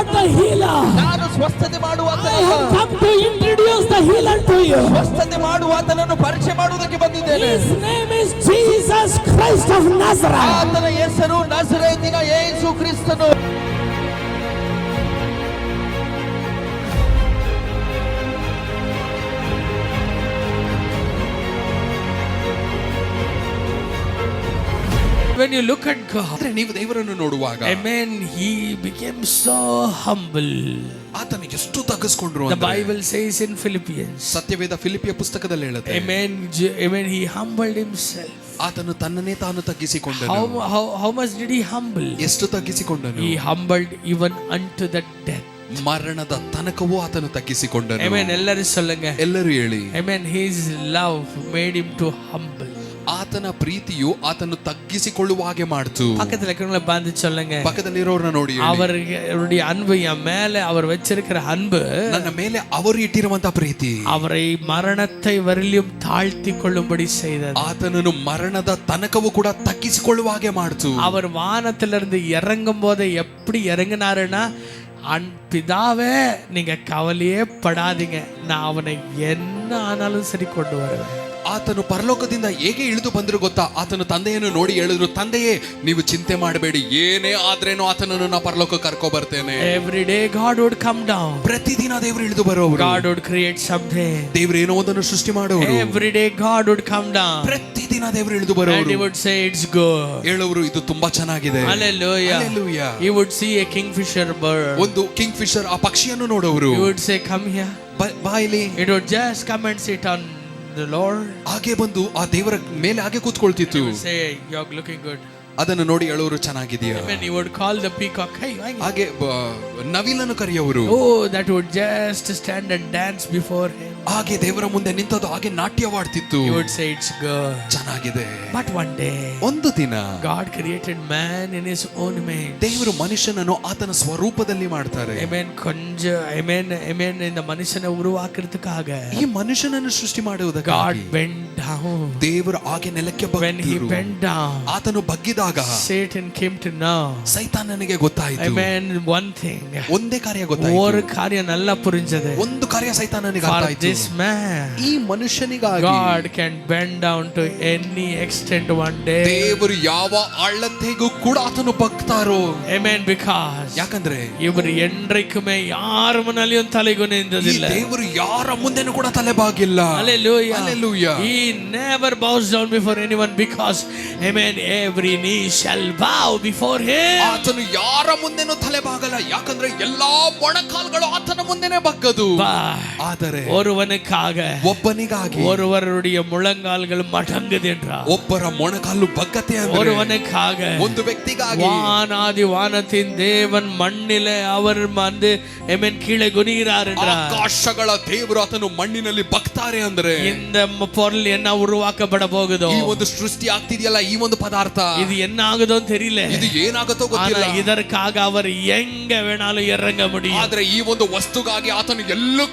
not the healer. ನಾನು ಸ್ವಸ್ಥತೆ I ಮಾಡುವಾತನಲ್ಲ. have come to introduce the healer to you. ಸ್ವಸ್ಥತೆ ಮಾಡುವಾತನನ್ನು ಪರಿಚಯ ಮಾಡುವುದಕ್ಕೆ ಬಂದಿದ್ದೇನೆ. His name is Jesus Christ of Nazareth. ಆತನ ಹೆಸರು ನಜರೇತಿನ ಯೇಸು ಕ್ರಿಸ್ತನು. When you look at God, ನೀವು ದೇವರನ್ನು ನೋಡುವಾಗ, amen, he became so humble. ಆತನು ಎಷ್ಟು ತಗ್ಗಿಸಿಕೊಂಡ್ರು The Bible says in Philippians, ಸತ್ಯವೇದ ಫಿಲಿಪಿಯ ಪುಸ್ತಕದಲ್ಲಿ ಹೇಳುತ್ತೆ, amen, he humbled himself. ಆತನು ತನ್ನನ್ನೇ ತಾನು ತಗ್ಗಿಸಿಕೊಂಡನು. How much did he humble? ಎಷ್ಟು ತಗ್ಗಿಸಿಕೊಂಡನು? He humbled even unto the death. ಮರಣದ ತನಕವೂ ಆತನು ತಗ್ಗಿಸಿಕೊಂಡನು. Amen. ಎಲ್ಲರೂ ಸೊಲ್ಲಂಗ. ಎಲ್ಲರೂ ಹೇಳಿ. Amen. His love made him to humble. ಆತನ ಪ್ರೀತಿಯು ಆತನು ತಗ್ಗಿಸಿಕೊಳ್ಳುವ ಹಾಗೆ ಮಾಡ್ತು. பக்கத்துல இருக்கவங்கள பார்த்து சொல்லுங்க, ಪಕ್ಕದಲ್ಲಿರೋರನ್ನ ನೋಡಿ, அவருடைய அன்பு என் மேல அவர் வச்சிருக்கிற அன்பு, ನನ್ನ ಮೇಲೆ ಅವರು ಇಟ್ಟಿರುವಂತ ಪ್ರೀತಿ அவரை மரணத்தை வரையிலும் தாழ்த்தி கொள்ளும்படி செய்தது. ಆತನನ್ನು ಮರಣದ ತನಕವೂ ಕೂಡ ತಗ್ಗಿಸಿಕೊಳ್ಳುವ ಹಾಗೆ ಮಾಡ್ತು. அவர் வானத்திலிருந்து இறங்கும் போது எப்படி இறங்கினாருன்னா, பிதாவே நீங்க கவலையே படாதீங்க, நான் அவனை என்ன ஆனாலும் சரி கொண்டு வருவேன். ಆತನು ಪರಲೋಕದಿಂದ ಹೇಗೆ ಇಳಿದು ಬಂದ್ರು ಗೊತ್ತಾ? ಆತನು ತಂದೆಯನ್ನು ನೋಡಿ ಹೇಳಿದ್ರು, ತಂದೆಯೇ ನೀವು ಚಿಂತೆ ಮಾಡಬೇಡಿ, ಏನೇ ಆದ್ರೇನು ಆತನನ್ನು ನಾ ಪರಲೋಕ ಕರ್ಕೊ ಬರ್ತೇನೆ. Every day God would come down. ಪ್ರತಿದಿನ ದೇವರು ಇಳಿದು ಬರೋರು. God would create something. ದೇವರು ಏನೋ ಒಂದನ್ನು ಸೃಷ್ಟಿ ಮಾಡೋರು. Every day God would come down. ಪ್ರತಿದಿನ ದೇವರು ಇಳಿದು ಬರೋರು. And he would say it's good. ಹೇಳೋರು ಇದು ತುಂಬಾ ಚೆನ್ನಾಗಿದೆ. Hallelujah. Hallelujah. He would see a kingfisher bird. ಒಂದು ಕಿಂಗ್ ಫಿಶರ್ ಆ ಪಕ್ಷಿಯನ್ನು ನೋಡೋರು. He would say come here. ಬಾ ಇಲ್ಲಿ. It would just come and sit on the Lord. ಹಾಗೆ ಬಂದು ಆ ದೇವರ ಮೇಲೆ ಹಾಗೆ ಕೂತ್ಕೊಳ್ತಿತ್ತು. He would say you're looking good. ಅದನ್ನು ನೋಡಿ ಹೇಳೋರು ಚೆನ್ನಾಗಿದೆಯಾ. When he would call the peacock, hey, ಹಾಗೆ ನವಿಲನ್ನು ಕರೆಯೋರು. oh, that would just stand and dance before him. ಹಾಗೆ ದೇವರ ಮುಂದೆ ನಿಂತದ್ದು ಹಾಗೆ ನಾಟ್ಯವಾಡ್ತಿತ್ತು. He would say it's good. ಚೆನ್ನಾಗಿದೆ. But one day, ಒಂದು ದಿನ God created man in his own image. ದೇವರು ಮನುಷ್ಯನನ್ನು ಆತನ ಸ್ವರೂಪದಲ್ಲಿ ಮಾಡ್ತಾರೆ. Amen. Amen. இந்த மனுஷனை உருவாக்குறதுக்காக ಈ ಮನುಷ್ಯನನ್ನು ಸೃಷ್ಟಿ God ಮಾಡುವುದಕ್ಕಾಗಿ bent down. ದೇವರು ಹಾಗೆ ನೆಲಕ್ಕೆ When he ಬಗ್ಗಿದ್ರು. bent down, ಆತನು ಬಗ್ಗಿದಾಗ Satan came to know. ಸೈತಾನನಿಗೆ ಗೊತ್ತಾಯಿತು. Amen. One thing. ಒಂದೇ ಕಾರ್ಯ ஒரு ಗೊತ್ತಾಯಿತು. காரியம் நல்லா புரிஞ்சது. ಒಂದು ಕಾರ್ಯ ಸೈತಾನನಿಗೆ For ಅರ್ಥಾಯಿತು. this man, ಈ ಮನುಷ್ಯನಿಗಾಗಿ God can bend down to any extent one day. ದೇವರು ಯಾವ ಅಳತೆಗೂ ಕೂಡ ಆತನು ಬಗ್ತಾರೋ. Amen. Because ಯಾಕಂದ್ರೆ இவர் என்றைக்குமே யார் முன்னாலேயும் தலை ಈ குனிந்ததில்லை. ದೇವರು ಯಾರ ಮುಂದೆನೂ ಕೂಡ ತಲೆ ಬಾಗಿಲ್ಲ. Hallelujah. Hallelujah. He never bows down before anyone because, amen, every knee shall bow before him. ಆತನು ಯಾರ ಮುಂದೆನೂ ತಲೆ ಬಾಗಲ್ಲ, ಯಾಕಂದ್ರೆ ಎಲ್ಲಾ ಮೊಣಕಾಲುಗಳು ಆತನ ಮುಂದೆನೇ ಬಗ್ಗದು. ಆದರೆ ஒருவனுக்காக, ಒಬ್ಬನಿಗಾಗಿ ஒருவருடைய முழங்கால்கள் மடங்குது என்றார். ಒಬ್ಬರ ಮೊಣಕಾಲು ಬಗ್ಗತೆ ಅಂದ್ರೆ ஒருவனுக்காக, ಒಂದು ವ್ಯಕ್ತಿಗಾಗಿ வானாதி வானத்தின் தேவன் மண்ணிலே அவர் வந்து, amen, கீழே குனிகிறார் என்றார். ಆಕಾಶಗಳ ದೇವರು ಆತನು ಮಣ್ಣಿನಲ್ಲಿ ಬಗ್ತಾರೆ ಅಂದ್ರೆ இந்த பொருள் என்ன உருவாக்கப்பட போகுதோ, ಈ ಒಂದು ಸೃಷ್ಟಿ ಆಗ್ತಿದೆಯಲ್ಲ, ಈ ಒಂದು ಪದಾರ್ಥ இது என்ன ஆகுதோ தெரியல, ಇದು ಏನಾಗುತ್ತೋ ಗೊತ್ತಿಲ್ಲ. ஆனா இதற்காக அவர் எங்க வேணாலும் இறங்க முடியும். ಆದ್ರೆ ಈ ಒಂದು ವಸ್ತುಗಾಗಿ ಆತನು ಎಲ್ಲೂ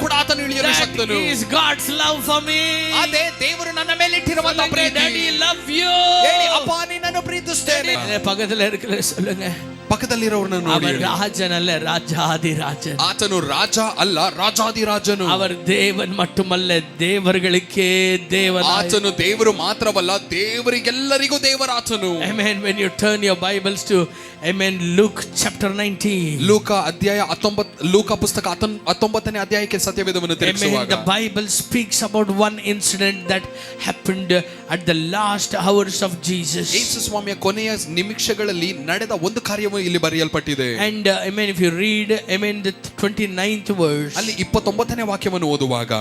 ಕೂಡ ಆತನು ಇಳಿಯಲು ಶಕ್ತನು. That is God's love for me. ಅದೇ ದೇವರು ನನ್ನ ಮೇಲೆ ಇಟ್ಟಿರುವಂತ ಪ್ರೀತಿ. Daddy love you. ಹೇಳಿ, ಅಪ್ಪ ನಿನ್ನನ್ನು ಪ್ರೀತಿಸ್ತೇನೆ. பக்கத்துல இருக்கிற சொல்லுங்க, ಪಕ್ಕದಲ್ಲಿರೋರನ್ನ ನೋಡಿ, அவர் ராஜன் அல்ல, ராஜாதி ராஜன். ಆತನು ರಾಜ ಅಲ್ಲ, ರಾಜಾದಿರಾಜನು. அவர் தேவன் மட்டுமல்ல, தேவர்களுக்கே தேவன். ಆತನು ದೇವರು ಮಾತ್ರವಲ್ಲ, ದೇವರಿಗೆಲ್ಲರಿಗೂ ದೇವರಾತನು. Amen. When you turn your Bibles to, amen, Luke chapter 19. ಲೂಕ ಅಧ್ಯಾಯ 19, ಲೂಕ ಪುಸ್ತಕ 19ನೇ ಅಧ್ಯಾಯಕ್ಕೆ ಸತ್ಯವೇದವನ್ನು ತಿರುಗಿಸುವಾಗ, the Bible speaks about one incident that happened at the last hours of Jesus. ಯೇಸು ಸ್ವಾಮಿಯ ಕೊನೆಯ ನಿಮಿಷಗಳಲ್ಲಿ ನಡೆದ ಒಂದು ಕಾರ್ಯವು ಇಲ್ಲಿ ಬರೆಯಲ್ಪಟ್ಟಿದೆ. And amen, if you read, amen, the 29th verse, ಅಲ್ಲಿ 29ನೇ ವಾಕ್ಯವನ್ನು ಓದುವಾಗ,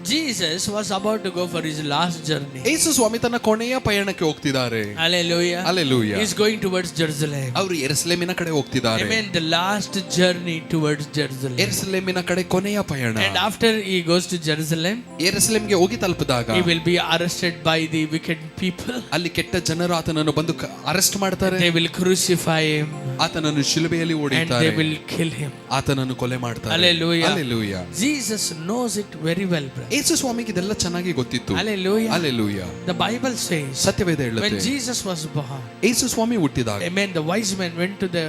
Jesus was about to go for his last journey. ಯೇಸು ಸ್ವಾಮಿ ತನ್ನ ಕೊನೆಯ ಪಯಣಕ್ಕೆ ಹೋಗ್ತಿದ್ದಾರೆ. Hallelujah. Hallelujah. He's going towards Jerusalem. ಅವರು ಯೆರೂಸಲೇಮಿನ ಕಡೆ ಹೋಗ್ತಿದ್ದಾರೆ. Amen. The last journey towards Jerusalem. ಯೆರೂಸಲೇಮಿನ ಕಡೆ ಕೊನೆಯ ಪಯಣ. And after he goes to Jerusalem, ಯೆರೂಸಲೇಮಿಗೆ ಹೋಗಿ ತಲುಪಿದಾಗ he will be arrested by the wicked people. ಅಲ್ಲಿ ಕೆಟ್ಟ ಜನರು ಆತನನ್ನು ಬಂದು ಅರೆಸ್ಟ್ ಮಾಡ್ತಾರೆ. They will crucify him. ಆತನನ್ನು ಶಿಲುಬೆಯಲ್ಲಿ And ಹೊಡೆಯುತ್ತಾರೆ. they will kill him. ಆತನನ್ನು ಕೊಲೆ ಮಾಡ್ತಾರೆ. Hallelujah. Hallelujah. Jesus knows it very well, brother. ಯೇಸು ಸ್ವಾಮಿಗೆ ಇದೆಲ್ಲ ಚೆನ್ನಾಗಿ ಗೊತ್ತಿತ್ತು. Hallelujah. Hallelujah. The Bible says Satyaveda when ಹೇಳುತ್ತೆ Jesus was born, ಯೇಸು ಸ್ವಾಮಿ ಹುಟ್ಟಿದಾಗ amen, the wise men went to the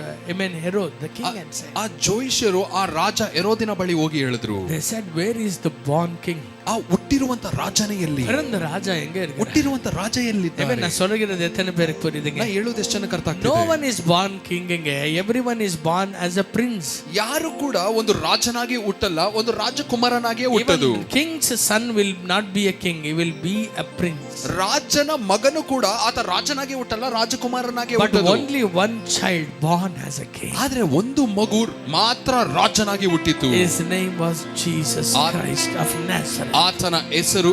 Herod, the king, and said, ಆ ಜೋಯಿಷರು ಆ ರಾಜ ಹೆರೋದಿನ ಬಳಿ ಹೋಗಿ ಹೇಳಿದ್ರು, they said, where is the born king? ಆ ಹುಟ್ಟಿರುವಂತ ರಾಜನೇ ಎಲ್ಲಿ? பிறந்த ராஜா எங்க இருக்காரு? ಹುಟ್ಟಿರುವಂತ ರಾಜ ಎಲ್ಲಿದ್ದಾರೆ? amen. நான் சொல்றது எத்தனை பேருக்கு புரியுதுங்க? ನಾ ಹೇಳೋದು ಎಷ್ಟು ಜನಕ್ಕೆ ಅರ್ಥ No ಆಗ್ತಿದೆ? one is born king ங்க. Everyone is born as a prince. ಯಾರು ಕೂಡ ಒಂದು ರಾಜನಾಗಿ ಹುಟ್ಟಲ್ಲ, ಒಂದು ರಾಜಕುಮಾರನಾಗಿಯೇ ಹುಟ್ಟದು. Even king's son will not be a king, he will be a prince. ರಾಜನ ಮಗನು ಕೂಡ ಆತ ರಾಜನಾಗಿ ಹುಟ್ಟಲ್ಲ, ರಾಜಕುಮಾರನಾಗಿ But ಹುಟ್ಟದು. only one child born as a king. ಆದ್ರೆ ಒಂದು ಮಗು ಮಾತ್ರ ರಾಜನಾಗಿ ಹುಟ್ಟಿತು. His name was Jesus Christ of Nazareth. ಆತನ ಹೆಸರು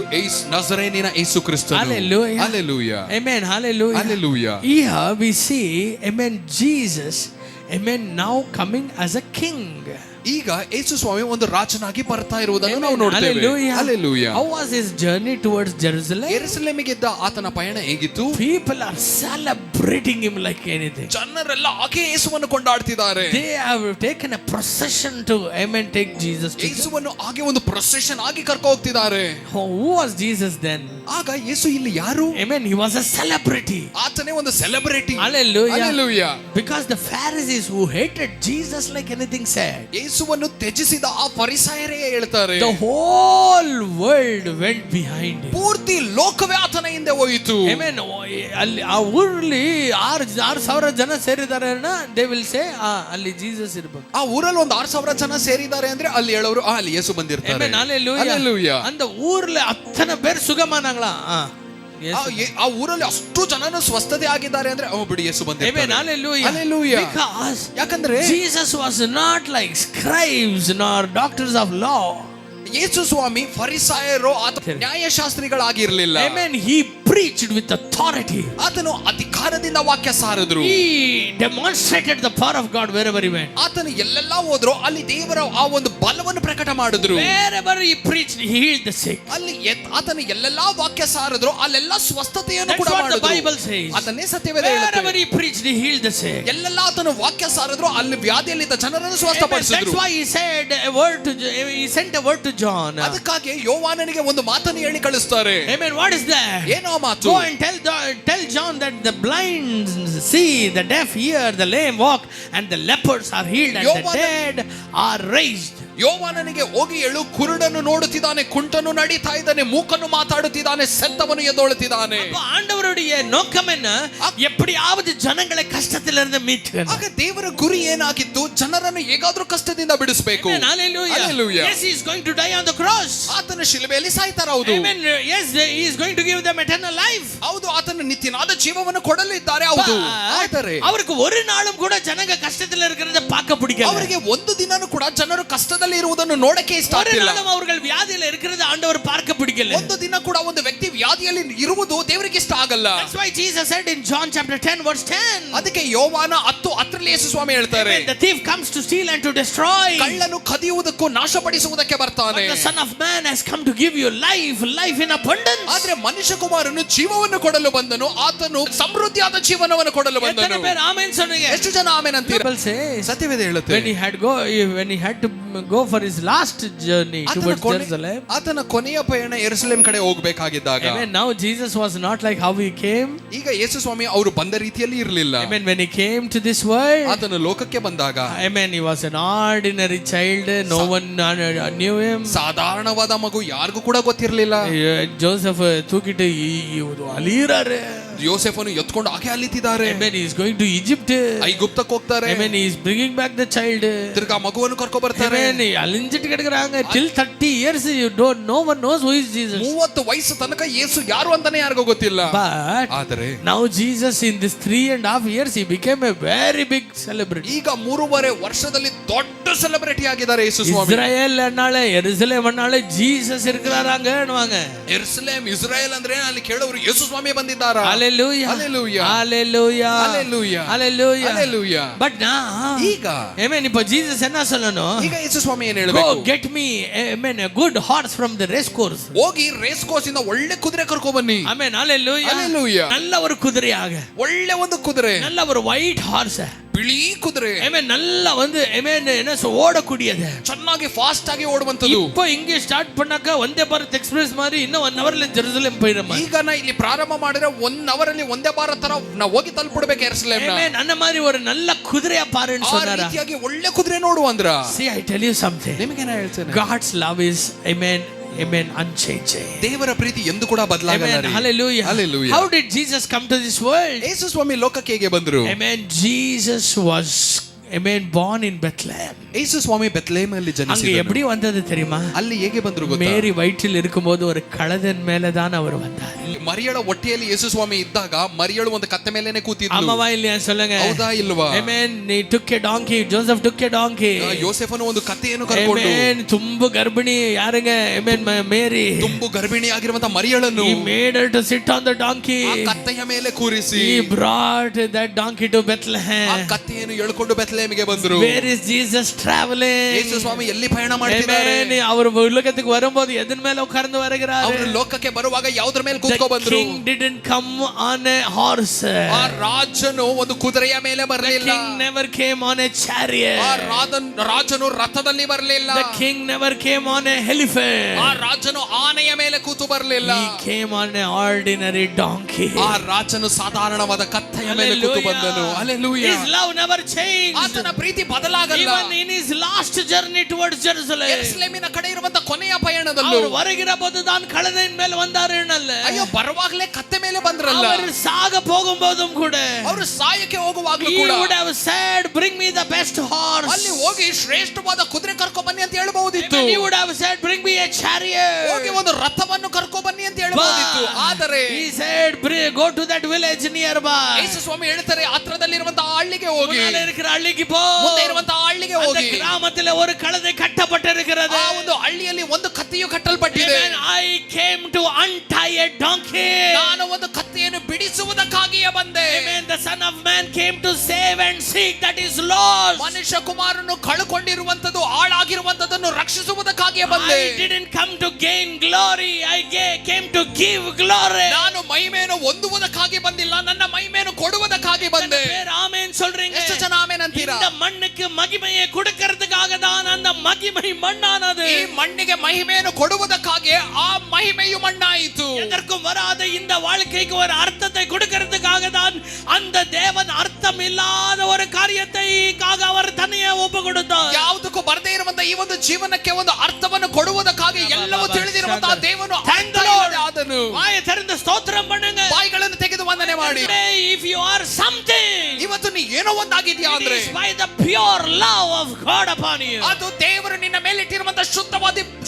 ನಜರೇನಿನ ಯೇಸು ಕ್ರಿಸ್ತನು. Hallelujah. Hallelujah. Amen. Hallelujah. Hallelujah. Here we see, amen, Jesus, amen, now coming as a king. ಈಗ ಯೇಸು ಸ್ವಾಮಿ ಒಂದು ರಾಜನಾಗಿ ಬರ್ತಾ ಇರುವುದನ್ನು ನಾವು Amen. ನೋಡ್ತೇವೆ. Hallelujah. Hallelujah. How was his journey towards Jerusalem? ಯೆರೂಸಲೇಮಿಗಿದ್ದ ಆತನ ಪಯಣ ಹೇಗಿತ್ತು? People are celebrating him like anything. ಜನರೆಲ್ಲ ಹಾಗೆ ಯೇಸುವನ್ನು ಕೊಂಡಾಡ್ತಿದ್ದಾರೆ. They have taken a procession to, amen, take Jesus to. ಯೇಸುವನ್ನು ಹಾಗೆ ಒಂದು ಪ್ರೊಸೆಷನ್ ಆಗಿ ಕರ್ಕೊ ಹೋಗ್ತಿದ್ದಾರೆ. Who was Jesus then? ಆಗ ಯೇಸು ಇಲ್ಲಿ ಯಾರು? Amen. He was a celebrity. ಆತನೇ ಒಂದು celebrity. Hallelujah. Hallelujah. Because the Pharisees who hated Jesus like anything said, ಯೇಸುವನ್ನು ತ್ಯಜಿಸಿದ ಆ ಫರಿಸಾಯರೇ ಹೇಳ್ತಾರೆ, the whole world went behind him. ಪೂರ್ತಿ ಲೋಕವೇ ಆತನ ಹಿಂದೆ ಹೋಯಿತು. Amen. ಅಲ್ಲಿ ಆ ಊರಲ್ಲಿ 6,000 ಜನ ಸೇರಿದ್ದಾರೆ, they will say, ಅಲ್ಲಿ ಜೀಸಸ್ ಇರಬೇಕು. ಆ ಊರಲ್ಲಿ ಒಂದು 6,000 ಜನ ಸೇರಿದ್ದಾರೆ ಅಂದ್ರೆ ಅಲ್ಲಿ ಹೇಳೋರು ಅಲ್ಲಿ ಯೇಸು ಬಂದಿರ್ತಾರೆ. Amen. Hallelujah. Hallelujah. அந்த ஊர்ல அத்தனை பேர் சுகமானாங்களா? ಆ ಊರಲ್ಲಿ ಅಷ್ಟು ಜನನು ಸ್ವಸ್ಥತೆ ಆಗಿದ್ದಾರೆ ಅಂದ್ರೆ ಬಿಡಿ ಯೇಸು ಬಂದಿರ್ತಾರೆ. Amen. Hallelujah. Hallelujah. Because ಯಾಕಂದ್ರೆ Jesus was not like scribes nor doctors of law. ಯೇಸು ಸ್ವಾಮಿ ಫರಿಸಾಯರು ಅಥವಾ ನ್ಯಾಯಶಾಸ್ತ್ರಿಗಳಾಗಿರ್ಲಿಲ್ಲ. Amen. He preached with authority. ಆತನು ಅಧಿಕಾರದಿಂದ ವಾಕ್ಯ ಸಾರಿದ್ರು. He demonstrated the power of God wherever he went. ಆತನು ಎಲ್ಲೆಲ್ಲ ಹೋದ್ರು ಅಲ್ಲಿ ದೇವರ ಆ ಒಂದು ಬಲವನ್ನು ಪ್ರಕಟ ಮಾಡಿದ್ರು. Wherever he preached, he healed the sick. ಅಲ್ಲಿ ಆತನು ಎಲ್ಲೆಲ್ಲ ವಾಕ್ಯ ಸಾರಿದ್ರು ಅಲ್ಲೆಲ್ಲ ಸ್ವಸ್ಥತೆಯನ್ನು ಕೂಡ That's what the ಮಾಡಿದ್ರು. Bible says. ಅದನ್ನೇ ಸತ್ಯವೇದ Wherever ಹೇಳುತ್ತೆ. he preached, he healed the sick. ಎಲ್ಲೆಲ್ಲ ಆತನು ವಾಕ್ಯ ಸಾರಿದ್ರು ಅಲ್ಲಿ ವ್ಯಾಧಿಯಲ್ಲಿದ್ದ ಜನರನ್ನು ಸ್ವಸ್ಥಪಡಿಸಿದ್ರು. That's why he said a word to, he sent a word to John. ಅದಕ್ಕಾಗಿ ಯೋಹಾನನಿಗೆ ಒಂದು ಮಾತನ್ನು ಹೇಳಿ ಕಳಿಸ್ತಾರೆ. Amen. What is that? ಏನೋ ಮಾತು? Go and tell John that the blind see, the deaf hear, the lame walk, and the lepers are healed, and the dead are raised. ಯೋಹಾನನಿಗೆ ಹೋಗಿ ಹೇಳು, ಕುರುಡನು ನೋಡುತ್ತಿದ್ದಾನೆ, ಕುಂಟನು ನಡೀತಾ ಇದ್ದಾನೆ, ಮೂಕನು ಮಾತಾಡುತ್ತಿದ್ದಾನೆ, ಸತ್ತವನು ಎದ್ದೊಳುತ್ತಿದ್ದಾನೆ. ஆண்டவருடைய நோக்கம் என்ன? எப்படியாவது ஜனங்களை கஷ்டத்திலிருந்து மீட்கணும். ಆಗ ದೇವರ ಗುರಿ ಏನಾಗಿತ್ತು? ಜನರನ್ನು ಹೇಗಾದ್ರೂ ಕಷ್ಟದಿಂದ ಬಿಡಿಸಬೇಕು. Hallelujah. Yes, he is going to die on the cross. ಆತನ ಶಿಲುಬೆಯಲ್ಲಿ ಸಾಯ್ತಾರ. ಹೌದು. Amen. Yes, he is going to give them eternal life. ಹೌದು, ಆತನ ನಿತ್ಯನಾದ ಜೀವವನ್ನು ಕೊಡಲು ಇದ್ದಾರೆ. ಹೌದು. ಆದರೆ அவருக்கு ஒரு நாளும் கூட ஜனங்க கஷ்டத்துல இருக்கிறத பார்க்க பிடிக்கல. ಅವರಿಗೆ ಒಂದು ದಿನನೂ ಕೂಡ ಜನರು ಕಷ್ಟದಲ್ಲಿ ಇರುವುದನ್ನು ನೋಡಕ್ಕೆ ಇಷ್ಟ ಆಗ್ತಿಲ್ಲ. ஒரு நாளும் அவர்கள் வியாதியில இருக்கிறத ஆண்டவர் பார்க்க பிடிக்கல. ಒಂದು ದಿನ ಕೂಡ ಒಂದು ವ್ಯಕ್ತಿ ವ್ಯಾಧಿಯಲ್ಲಿ ಇರುವುದು ದೇವರಿಗೆ ಇಷ್ಟ ಆಗಲ್ಲ. That's why Jesus said in John chapter 10 verse 10. ಅದಕ್ಕೆ ಯೋಹಾನ 10:10 ಯೇಸು ಸ್ವಾಮಿ ಹೇಳ್ತಾರೆ, The thief comes to steal and to destroy. ಕಳ್ಳನು ಕದಿಯುವುದಕ್ಕೂ ನಾಶಪಡಿಸುವುದಕ್ಕೆ ಬರ್ತಾನೆ. The Son of Man has come to give you life in abundance. ಆದ್ರೆ ಮನುಷ್ಯ ಕುಮಾರನು ಜೀವವನ್ನು ಕೊಡಲು ಬಂದನು, ಆತನು ಸಮೃದ್ಧಿಯಾದ ಜೀವನವನ್ನು ಕೊಡಲು ಬಂದನು. ಎಷ್ಟನ பேர் ಆಮೆನ್ சொன்னீங்க? ಎಷ್ಟು ಜನ ಆಮೆನ್ ಅಂತೀರಾ? ಸತ್ಯವೇದ ಹೇಳುತ್ತೆ, when he had to go for his last journey towards Jerusalem, ಆತನ ಕೊನೆಯ ಪಯಣ ಯೆರೂಸಲೇಮ್ ಕಡೆ ಹೋಗಬೇಕಾಗಿದ್ದಾಗ, amen, now Jesus was not like how he came. ಈಗ ಯೇಸು ಸ್ವಾಮಿ ಅವರು ಬಂದ ರೀತಿಯಲ್ಲಿ ಇರಲಿಲ್ಲ. Amen. When he came to this world, ಆತನು ಲೋಕಕ್ಕೆ ಬಂದಾಗ, amen, he was an ordinary child. No one knew him. ಸಾಧಾರಣವಾದ ಮಗು, ಯಾರಿಗೂ ಕೂಡ ಗೊತ್ತಿರಲಿಲ್ಲ. ಜೋಸೆಫ್ ತೂಕಿಟ್ಟು ಅಲಿರಾರೆ. ಯೋಸೆಫನು ಎತ್ಕೊಂಡು ಹಾಗೆ ಅಲಿತಿದ್ದಾರೆ. Amen. He is going to Egypt. ಐಗುಪ್ತಕ್ಕೆ ಹೋಗ್ತಾರೆ. Amen. He is bringing back the child. ತಿರ್ಗಾ ಮಗುವನ್ನು ಕರ್ಕೊ ಬರ್ತಾರೆ. ಅಲಿಂಜಿಟ್ ಕಡೆಗರಾಂಗ till 30 years you don't, no one knows who is Jesus. 30 ವಯಸ್ಸು ತನಕ ಯೇಸು ಯಾರು ಅಂತಾನೆ ಯಾರಿಗೂ ಗೊತ್ತಿಲ್ಲ. But ಆದರೆ now Jesus in this 3.5 years he became a very big celebrity. ಈಗ 3.5 ವರ್ಷದಲ್ಲಿ ದೊಡ್ಡ ಸೆಲೆಬ್ರಿಟಿ ಆಗಿದ್ದಾರೆ ಯೇಸು ಸ್ವಾಮಿ. ಇಸ್ರಾಯೇಲ್ ಅನ್ನಾಳೆ, ಯೆರೂಸಲೇಮ್ ಅನ್ನಾಳೆ, ಜೀಸಸ್ ಇರ್ಕறாங்க ಅನ್ನುவாங்க. ಯೆರೂಸಲೇಮ್ ಇಸ್ರಾಯೇಲ್ ಅಂದ್ರೆ ಅಲ್ಲಿ ಕೇಳೋರು ಯೇಸು ಸ್ವಾಮಿ ಬಂದಿದ್ದಾರೆ. Hallelujah. Hallelujah. Hallelujah. Hallelujah. Hallelujah. Hallelujah. But now ಈಗ amen, இப்போ ಜೀಸಸ್ என்ன சொல்லணும்? ಈಗ ಯೇಸು ಸ್ವಾಮಿ ಏನು ಹೇಳಬೇಕು? Go get me, amen, a good horse from the race course. ಹೋಗಿ ರೇಸ್ ಕೋರ್ಸ್ ಇಂದ ಒಳ್ಳೆ ಕುದುರೆ ಕರ್ಕೊ ಬನ್ನಿ. Amen. Hallelujah. Hallelujah. நல்ல ஒரு குதிரையாக, ಒಳ್ಳೆ ಒಂದು ಕುದುರೆ, நல்ல ஒரு white horse. ಬಿಳಿ ಕುದುರೆ. ಆಮೆನ್. நல்லா வந்து ஆமென் என்ன ஓடக்கூடியது, ಚೆನ್ನಾಗಿ ಫಾಸ್ಟ್ ಆಗಿ ಓಡುವಂತದ್ದು. இப்போ இங்க ஸ்டார்ட் பண்ணாக்க வந்தே பாரத் எக்ஸ்பிரஸ் மாதிரி இன்னும் 1 hourல ಜೆರುಸಲೇಮ್ போயிடுமா. ಈಗ ನಾ ಇಲ್ಲಿ ಪ್ರಾರಂಭ ಮಾಡಿದ್ರೆ 1 hour ಅಲ್ಲಿ ಒಂದೇ ಭಾರತ ತರ ನಾವು ಹೋಗಿ ತಲುಪಬೇಕು ಯೆರೂಸಲೇಮ್. ಆಮೆನ್. அந்த மாதிரி ஒரு நல்ல குதிரையா பாருன்னு சொன்னாரா. ಆ ರೀತಿಯಾಗಿ ಒಳ್ಳೆ ಕುದುರೆ ನೋಡು ಅಂದ್ರ. See, I tell you something. ನಿಮಗೆ ನಾನು ಹೇಳ್ತೇನೆ, God's love is amen, amen, unchanging. ದೇವರ ಪ್ರೀತಿ ಎಂದು ಕೂಡ ಬದಲಾಗಲ್ಲ. Amen. Hallelujah. Hallelujah. How did Jesus come to this world? ಯೇಸು ಸ್ವಾಮಿ ಲೋಕಕ್ಕೆ ಹೇಗೆ ಬಂದರು? Amen. Jesus was, amen, born in Bethlehem. ಯೇಸು ಸ್ವಾಮಿ ಬೆತ್ಲೆಹೇಮಲ್ಲಿ அங்க ಜನಿಸಿದರು. எப்படி வந்தது தெரியுமா? ಅಲ್ಲಿ ಹೇಗೆ ಬಂದರು ಗೊತ್ತಾ? மேரி வயிற்றில் இருக்கும்போது ஒரு கழுதையின் மேல தான் அவர் வந்தார். ಮರಿಯಳ ಹೊಟ್ಟೆಯಲ್ಲಿ ಯೇಸು ಸ್ವಾಮಿ ಇದ್ದಾಗ ಮರಿಯಳು ಒಂದು ಕತ್ತೆ ಮೇಲೇನೆ ಕೂತಿದ್ಲು. ஆமாவா இல்லையா சொல்லுங்க. ಹೌದಾ ಇಲ್ವಾ? Amen. He took a donkey. Joseph took a donkey. ಯೋಸೆಫನು ಒಂದು ಕತ್ತೆಯನ್ನು ಕರ್ಕೊಂಡು. Amen. ತುಂಬು ಗರ್ಭಿಣಿ ಯಾರುங்க? Amen. ಮೇರಿ. ತುಂಬು ಗರ್ಭಿಣಿ ಆಗಿರುವಂತ ಮರಿಯಳನ್ನು He made her to sit on the donkey. ಆ ಕತ್ತೆಯ ಮೇಲೆ ಕೂರಿಸಿ He brought that donkey to Bethlehem. ಆ ಕತ್ತೆಯನ್ನು ಎಳ್ಕೊಂಡು ಬೆತ್ಲೆಹೇಮಿಗೆ ಬಂದರು. Where is Jesus traveling? ಯೇಸು ಸ್ವಾಮಿ ಎಲ್ಲಿ ಪಯಣ ಮಾಡ್ತಿದ್ದಾರೆ? Amen. அவர் உலகத்துக்கு வரும்போது எதன் மேல உட்கார்ந்து வருகிறார்? ಅವರು ಲೋಕಕ್ಕೆ ಬರುವಾಗ ಯಾವುದರ ಮೇಲೆ ಕೂತ್ಕೊ ಬಂದರು? The king didn't come on a horse. ಆ ರಾಜನು ಒಂದು ಕುದುರೆಯ ಮೇಲೆ ಬರಲಿಲ್ಲ. The king never came on a chariot. ಆ ರಾಜನು ರಥದಲ್ಲಿ ಬರಲಿಲ್ಲ. The king never came on a elephant. ಆ ರಾಜನು ಆನೆಯ ಮೇಲೆ ಕೂತು ಬರಲಿಲ್ಲ. He came on an ordinary donkey. ಆ ರಾಜನು ಸಾಧಾರಣವಾದ ಕತ್ತೆಯ ಮೇಲೆ ಕೂತು ಬಂದನು. Hallelujah. His love never changed. ಆತನ ಪ್ರೀತಿ ಬದಲಾಗಲ್ಲ. Even in his last journey towards Jerusalem. ಯೆರೂಸಲೇಮಿನ ಕಡೆ ಇರುವಂತ ಕೊನೆಯ ಪಯಣದಲ್ಲೂ அவர் வருகிறபோது தான் கழுதையின் மேல் வந்தாருன்னல்ல. ಅಯ್ಯೋ ಬರುವಾಗಲೇ ಕತ್ತೆ ಮೇಲೆ ಬಂದ್ರಲ್ಲ. அவர் சாக போகும்போதும் கூட, ಅವರು ಸಾಯಕ್ಕೆ ಹೋಗುವಾಗಲೂ he ಕೂಡ would have said, bring me the best horse. ಅಲ್ಲಿ ಹೋಗಿ ಶ್ರೇಷ್ಠವಾದ ಕುದುರೆ ಕರ್ಕೊ ಬನ್ನಿ ಅಂತ ಹೇಳಬಹುದಿತ್ತು. He would have said, bring me a chariot. ಹೋಗಿ ಒಂದು ರಥವನ್ನು ಕರ್ಕೊ ಬನ್ನಿ ಅಂತ ಹೇಳಬಹುದಿತ್ತು. ಆದರೆ he said, go to that village nearby. ಯೇಸು ಸ್ವಾಮಿ ಹೇಳ್ತಾರೆ, ಹತ್ರದಲ್ಲಿರುವಂತ ಹಳ್ಳಿಗೆ ಹೋಗಿ, முன்னால இருக்கிற ಹಳ್ಳಿಗೆ போ. ಮುಂದೆ ಇರುವಂತ ಹಳ್ಳಿಗೆ அந்த ಹೋಗಿ, கிராமத்தில் ஒரு கழுதை கட்டப்பட்டிருக்கிறது. ಆ ಒಂದು ಹಳ್ಳಿಯಲ್ಲಿ ಒಂದು ಕತ್ತೆಯು ಕಟ್ಟಲ್ಪಟ್ಟಿದೆ. I came to untie a donkey. ನಾನು ಒಂದು ಕತ್ತೆಯನ್ನು ಬಿಡಿಸುವುದಕ್ಕಾಗಿಯೇ ಬಂದೆ. Amen. The son of man came to save and seek that is lost. ಮನುಷ್ಯ ಕುಮಾರನು ಕಳುಕೊಂಡಿರುವಂತದ್ದು, ಹಾಳಾಗಿರುವಂತದನ್ನು ರಕ್ಷಿಸುವುದಕ್ಕಾಗಿಯೇ ಬಂದೆ. I didn't come to gain glory. I came to give glory. ನಾನು ಮಹಿಮೆಯನ್ನು ಹೊಂದುವುದಕ್ಕಾಗಿ ಬಂದಿಲ್ಲ, ನನ್ನ ಮಹಿಮೆಯನ್ನು ಕೊಡುವುದಕ್ಕಾಗಿ ಬಂದೆ. ஆமென் சொல்றீங்க. ಎಷ್ಟು ಜನ ಆಮೆನ್ ಅಂತೀರಾ? இந்த மண்ணுக்கு மகிமையை கொடுக்கிறதுக்காக தான் அந்த மகிமை மண்ணானது. ಈ ಮಣ್ಣಿಗೆ ಮಹಿಮೆಯನ್ನು ಕೊಡುವುದಕ್ಕಾಗಿ ಆ ಮಹಿಮೆಯು ಮಣ್ಣಾಯಿತು. எதற்கும் வராத இந்த வாழ்க்கைக்கு ஒரு அர்த்தத்தை கொடுக்கிறதுக்காக தான் அந்த தேவன் அர்த்தம் இல்லாத ஒரு காரியத்தைக்காக அவர் தன்னையே ஒப்பு கொடுத்தார். ಯಾವುದಕ್ಕೂ ಬರದೇ ಇರುವಂತ ಈ ಒಂದು ಜೀವನಕ್ಕೆ ಒಂದು ಅರ್ಥವನ್ನು ಕೊಡುವುದಕ್ಕಾಗಿ ಎಲ್ಲವೂ ತಿಳಿದಿರುವಂತಹ ದೇವನು ಆದನು. வாயை திறந்து ಸ್ತೋತ್ರம் பண்ணுங்க. ಬಾಯಿಗಳನ್ನು ತೆಗೆದು ವಂದನೆ ಮಾಡಿ. If you are something, ಇವತ್ತು ನೀ ಏನೋ ಒಂದಾಗಿದ್ಯಾ ಅಂದ್ರೆ, it is by the pure love of God upon you. ಅದು ದೇವರು ನಿನ್ನ ಮೇಲೆ ಇಟ್ಟಿರುವಂತ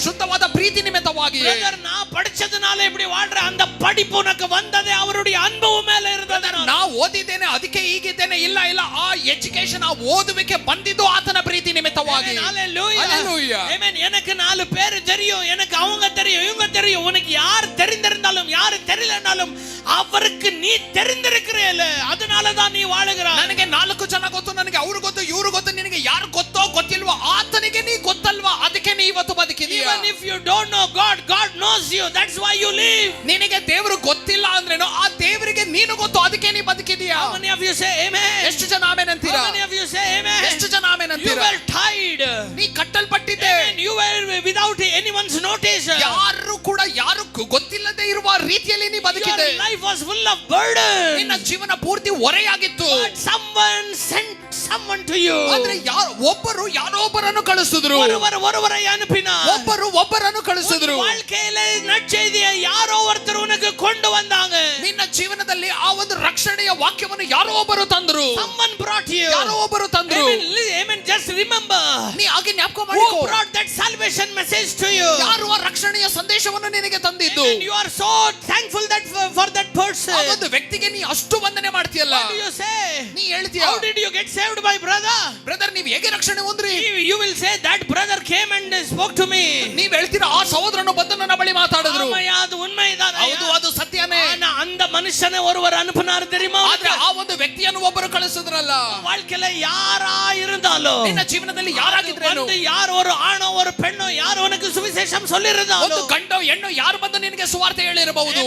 ಶುದ್ಧವಾದ ಪ್ರೀತಿ ನಿಮಿತ್ತವಾಗಿ. ಬ್ರದರ್, ನಾ படிச்சதனால இப்படி வாழ்ற அந்த படிப்பு உனக்கு வந்ததே அவருடைய அன்பு மேல இருந்ததனால. ನಾ ಓದಿದ್ದೇನೆ ಅದಕ್ಕೆ ಹೀಗಿದ್ದೇನೆ ಇಲ್ಲ ಇಲ್ಲ, ಆ ಎಜುಕೇಶನ್, ಆ ಓದುವಿಕೆ ಬಂದಿದ್ದು ಆತನ ಪ್ರೀತಿ ನಿಮಿತ್ತವಾಗಿ. Hallelujah. Amen. எனக்கு 4 பேர் தெரியும், எனக்கு அவங்க தெரியும், இவங்க தெரியும். உனக்கு யார் தெரிந்திருந்தாலும் யார் தெரியலனாலும் அவருக்கு நீ தெரிந்திருக்கிறேல, அதனால தான் நீ வாழுகிறாய். ನನಗೆ 4 ಜನ ಗೊತ್ತು, ನನಗೆ ಅವರು ಗೊತ್ತು, ಇವರು ಗೊತ್ತು, ನಿನಗೆ ಯಾರು ಗೊತ್ತೋ ಗೊತ್ತಿಲ್ವೋ ಆತನಿಗೆ ನೀ ಗೊತ್ತಲ್ವಾ, ಅದಕ್ಕೆ ನೀ ಇವತ್ತು ಬದುಕಿದೀಯ. Even if you don't know God, God knows you. That's why you live. ನಿನಗೆ ದೇವರು ಗೊತ್ತಿಲ್ಲ ಅಂದ್ರೇನು, ಆ ದೇವರಿಗೆ ನೀನು ಗೊತ್ತು, ಅದಕ್ಕೆ ನೀ ಬದುಕಿದೀಯ. How many of you say amen? ಎಷ್ಟು ಜನ ಆಮೆನ್ ಅಂತೀರಾ? How many of you say amen? ಎಷ್ಟು ಜನ ಆಮೆನ್ You ಅಂತೀರಾ? were tied. ನೀ ಕಟ್ಟಲ್ಪಟ್ಟಿದ್ದೆ. You were without anyone's notice. ಯಾರು ಕೂಡ ಯಾರು ಗೊತ್ತಿಲ್ಲದೆ ಇರುವ ರೀತಿಯಲ್ಲಿ ನೀ ಬದುಕಿದೆ. Your life was full of burden. ನಿನ್ನ ಜೀವನ ಪೂರ್ತಿ ಹೊರೆಯಾಗಿತ್ತು. But someone sent someone to you. ಆದ್ರೆ ಒಬ್ಬರು ಯಾರೋ ಒಬ್ಬರನ್ನು ಕಳಿಸಿದ್ರು. ஒருவரை அனுப்பினார். ಒಬ್ಬರನ್ನು ಕಳಿಸಿದ್ರು. வாழ்க்கையில நற்செய்தியை யாரோ ஒருத்தர் உனக்கு கொண்டு வந்தாங்க. ನಿನ್ನ ಜೀವನದಲ್ಲಿ ಆ ಒಂದು ರಕ್ಷಣೆಯ ವಾಕ್ಯವನ್ನು ಯಾರೋ ಒಬ್ಬರು ತಂದರು. Someone brought you. ಯಾರೋ ಒಬ್ಬರು ತಂದರು. Amen. Just remember. ನೀ ಹಾಗೆ ಜ್ಞಾಪಕ ಮಾಡಿಕೋ. Who brought that salvation message to you? ಯಾರು ಆ ರಕ್ಷಣೆಯ ಸಂದೇಶವನ್ನು ನಿನಗೆ ತಂದಿದ್ದು? And you are so thankful that for that person. ಆ ಒಂದು ವ್ಯಕ್ತಿಗೆ ನೀ ಅಷ್ಟು ವಂದನೆ ಮಾಡ್ತೀಯಲ್ಲ. What do you say? ನೀ ಹೇಳ್ತೀಯಾ? How did you get saved, my brother? Brother, ನೀವು ಹೇಗೆ ರಕ್ಷಣೆ ಹೊಂದ್ರಿ? You will say that brother came and spoke to me. ನೀವು ಹೇಳ್ತೀರಾ, ಆ ಸಹೋದರನು ಬಂದು ನನ್ನ ಬಳಿ ಮಾತಾಡಿದ್ರು. ಅದು ಉண்மைதான். ಹೌದು, ಅದು ಸತ್ಯನೇ. அந்த மனுஷனை ஒருவர் அனுப்பினார் தெரியுமா? ಆದ್ರೆ ಆ ಒಂದು ವ್ಯಕ್ತಿಯನ್ನು ಒಬ್ಬರು ಕಳಿಸಿದ್ರಲ್ಲ. வாழ்க்கையில யாரா இருந்தாலும் இருந்தாலும் ನಿನ್ನ ಜೀವನದಲ್ಲಿ ಯಾರಾಗಿದ್ರೇನು, வந்து யார் ஒரு ஆணோ ஒரு பெண்ணோ யார் உனக்கு சுவிசேஷம் சொல்லி ಒಂದು இருந்தாலும் ಗಂಡೋ ಹೆಣ್ಣೋ ಯಾರು ಬಂದು ನಿನಗೆ ಸುವಾರ್ತೆ ಹೇಳಿರಬಹುದು,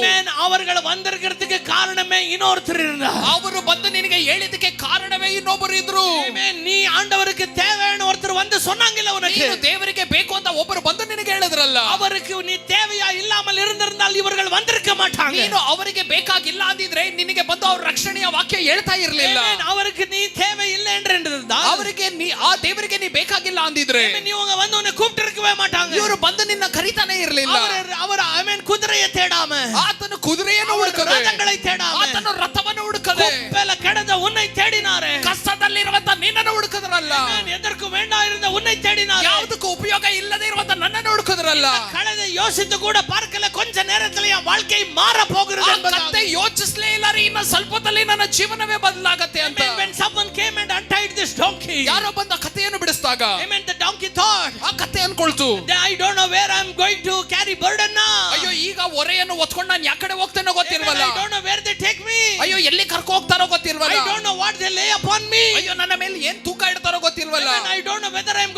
அவர்கள் வந்திருக்கிறதுக்கு காரணமே இன்னொருத்தர் இருந்தார். ಅವರು ಬಂದು ನಿನಗೆ ಹೇಳಿದಕ್ಕೆ ಕಾರಣವೇ ಇನ್ನೊಬ್ಬರು ಇದ್ರು. நீ ஆண்டவருக்கு தேவையான ஒருத்தர் வந்து சொன்னாங்கல்ல, உனக்கு ನೀನು ದೇವರಿಗೆ ಬೇಕು ಅಂತ ಒಬ್ಬರು ಬಂದು ನಿನಗೆ ಹೇಳಿದ್ರಲ್ಲ, அவருக்கு நீ தேவையா இல்லாமல் இருந்திருந்தால் இவர்கள் வந்திருக்க மாட்டாங்க. ನೀನು ಅವರಿಗೆ ಬೇಕಾಗಿಲ್ಲ ಅಂದಿದ್ರೆ ನಿನಗೆ ಬಂದು ಅವ್ರ ರಕ್ಷಣೆಯ ವಾಕ್ಯ ಹೇಳ್ತಾ ಇರಲಿಲ್ಲ. அவருக்கு நீ தேவை இல்லை என்றிருந்தால், ಅವರಿಗೆ ಆ ದೇವರಿಗೆ ನೀ ಬೇಕಾಗಿಲ್ಲ ಅಂದಿದ್ರೆ இவங்க வந்து உன்னை கூப்பிட்டு இருக்கவே மாட்டாங்க. ಇವರು ಬಂದು ನಿನ್ನ ಕರಿತಾನೆ ಇರಲಿಲ್ಲ. அவர் குதிரையை தேடாம, ಆತನು ಕುದುರೆಯನ್ನು ಹುಡುಕದೆ, ರಥங்களை தேடாம, ಆತನು ರಥವನ್ನು ಹುಡುಕದೆ, ಕುಪ್ಪೆಲ ಕೆಡದ ಉನ್னை தேடினாரே, ಕಷ್ಟದಲ್ಲಿರುವಂತ ನಿನ್ನನ್ನು ಹುಡುಕದ್ರಲ್ಲ, ಎದಕ್ಕೂ வேண்டா இருந்த ಉನ್னை தேடினாரே, ಯಾವುದಕ್ಕೂ ಉಪಯೋಗ ಇಲ್ಲದೆ ಇರುವಂತ ನನ್ನನ್ನು ಹುಡುಕದ್ರಲ್ಲ. ಕಳೆದ ಯೋಚಿத்து கூட பார்க்கல, கொஞ்ச நேரத்துல என் வாழ்க்கை மாற போகிறது ಎಂಬುದಾಗಿ ಯೋಚಿಸಲೇ ಇಲ್ಲ ರೀ, ಇನ್ನು ಸ್ವಲ್ಪದಲ್ಲಿ ನನ್ನ ಜೀವನವೇ ಬದಲಾಗತ್ತೆ ಅಂತ. when someone came and untied this donkey, ಯಾರೋ ಬಂದ ಕಥೆಯನ್ನು ಬಿಡಿಸಿದಾಗ the donkey thought, ಆ ಕಥೆ ಅನ್ಕೊಳ್ತು, I don't know where I'm going to carry burden now. ಅಯ್ಯೋ ಈಗ ಹೊರೆಯನ್ನು ಹೊತ್ಕೊಂಡು ನಾನು ಯಾಕಡೆ ಹೋಗ್ತೇನೋ ಗೊತ್ತಿಲ್ವಲ್ಲ, I don't know where they take me. ಅಯ್ಯೋ ಎಲ್ಲಿ ಕರ್ಕೊ ಹೋಗ್ತಾರೋ ಗೊತ್ತಿಲ್ವಲ್ಲ, I don't know what they lay upon me. ಅಯ್ಯೋ ನನ್ನ ಮೇಲೆ ಏನ್ ತೂಕ ಇಡ್ತಾರೋ ಗೊತ್ತಿಲ್ವಲ್ಲ, I don't know whether I'm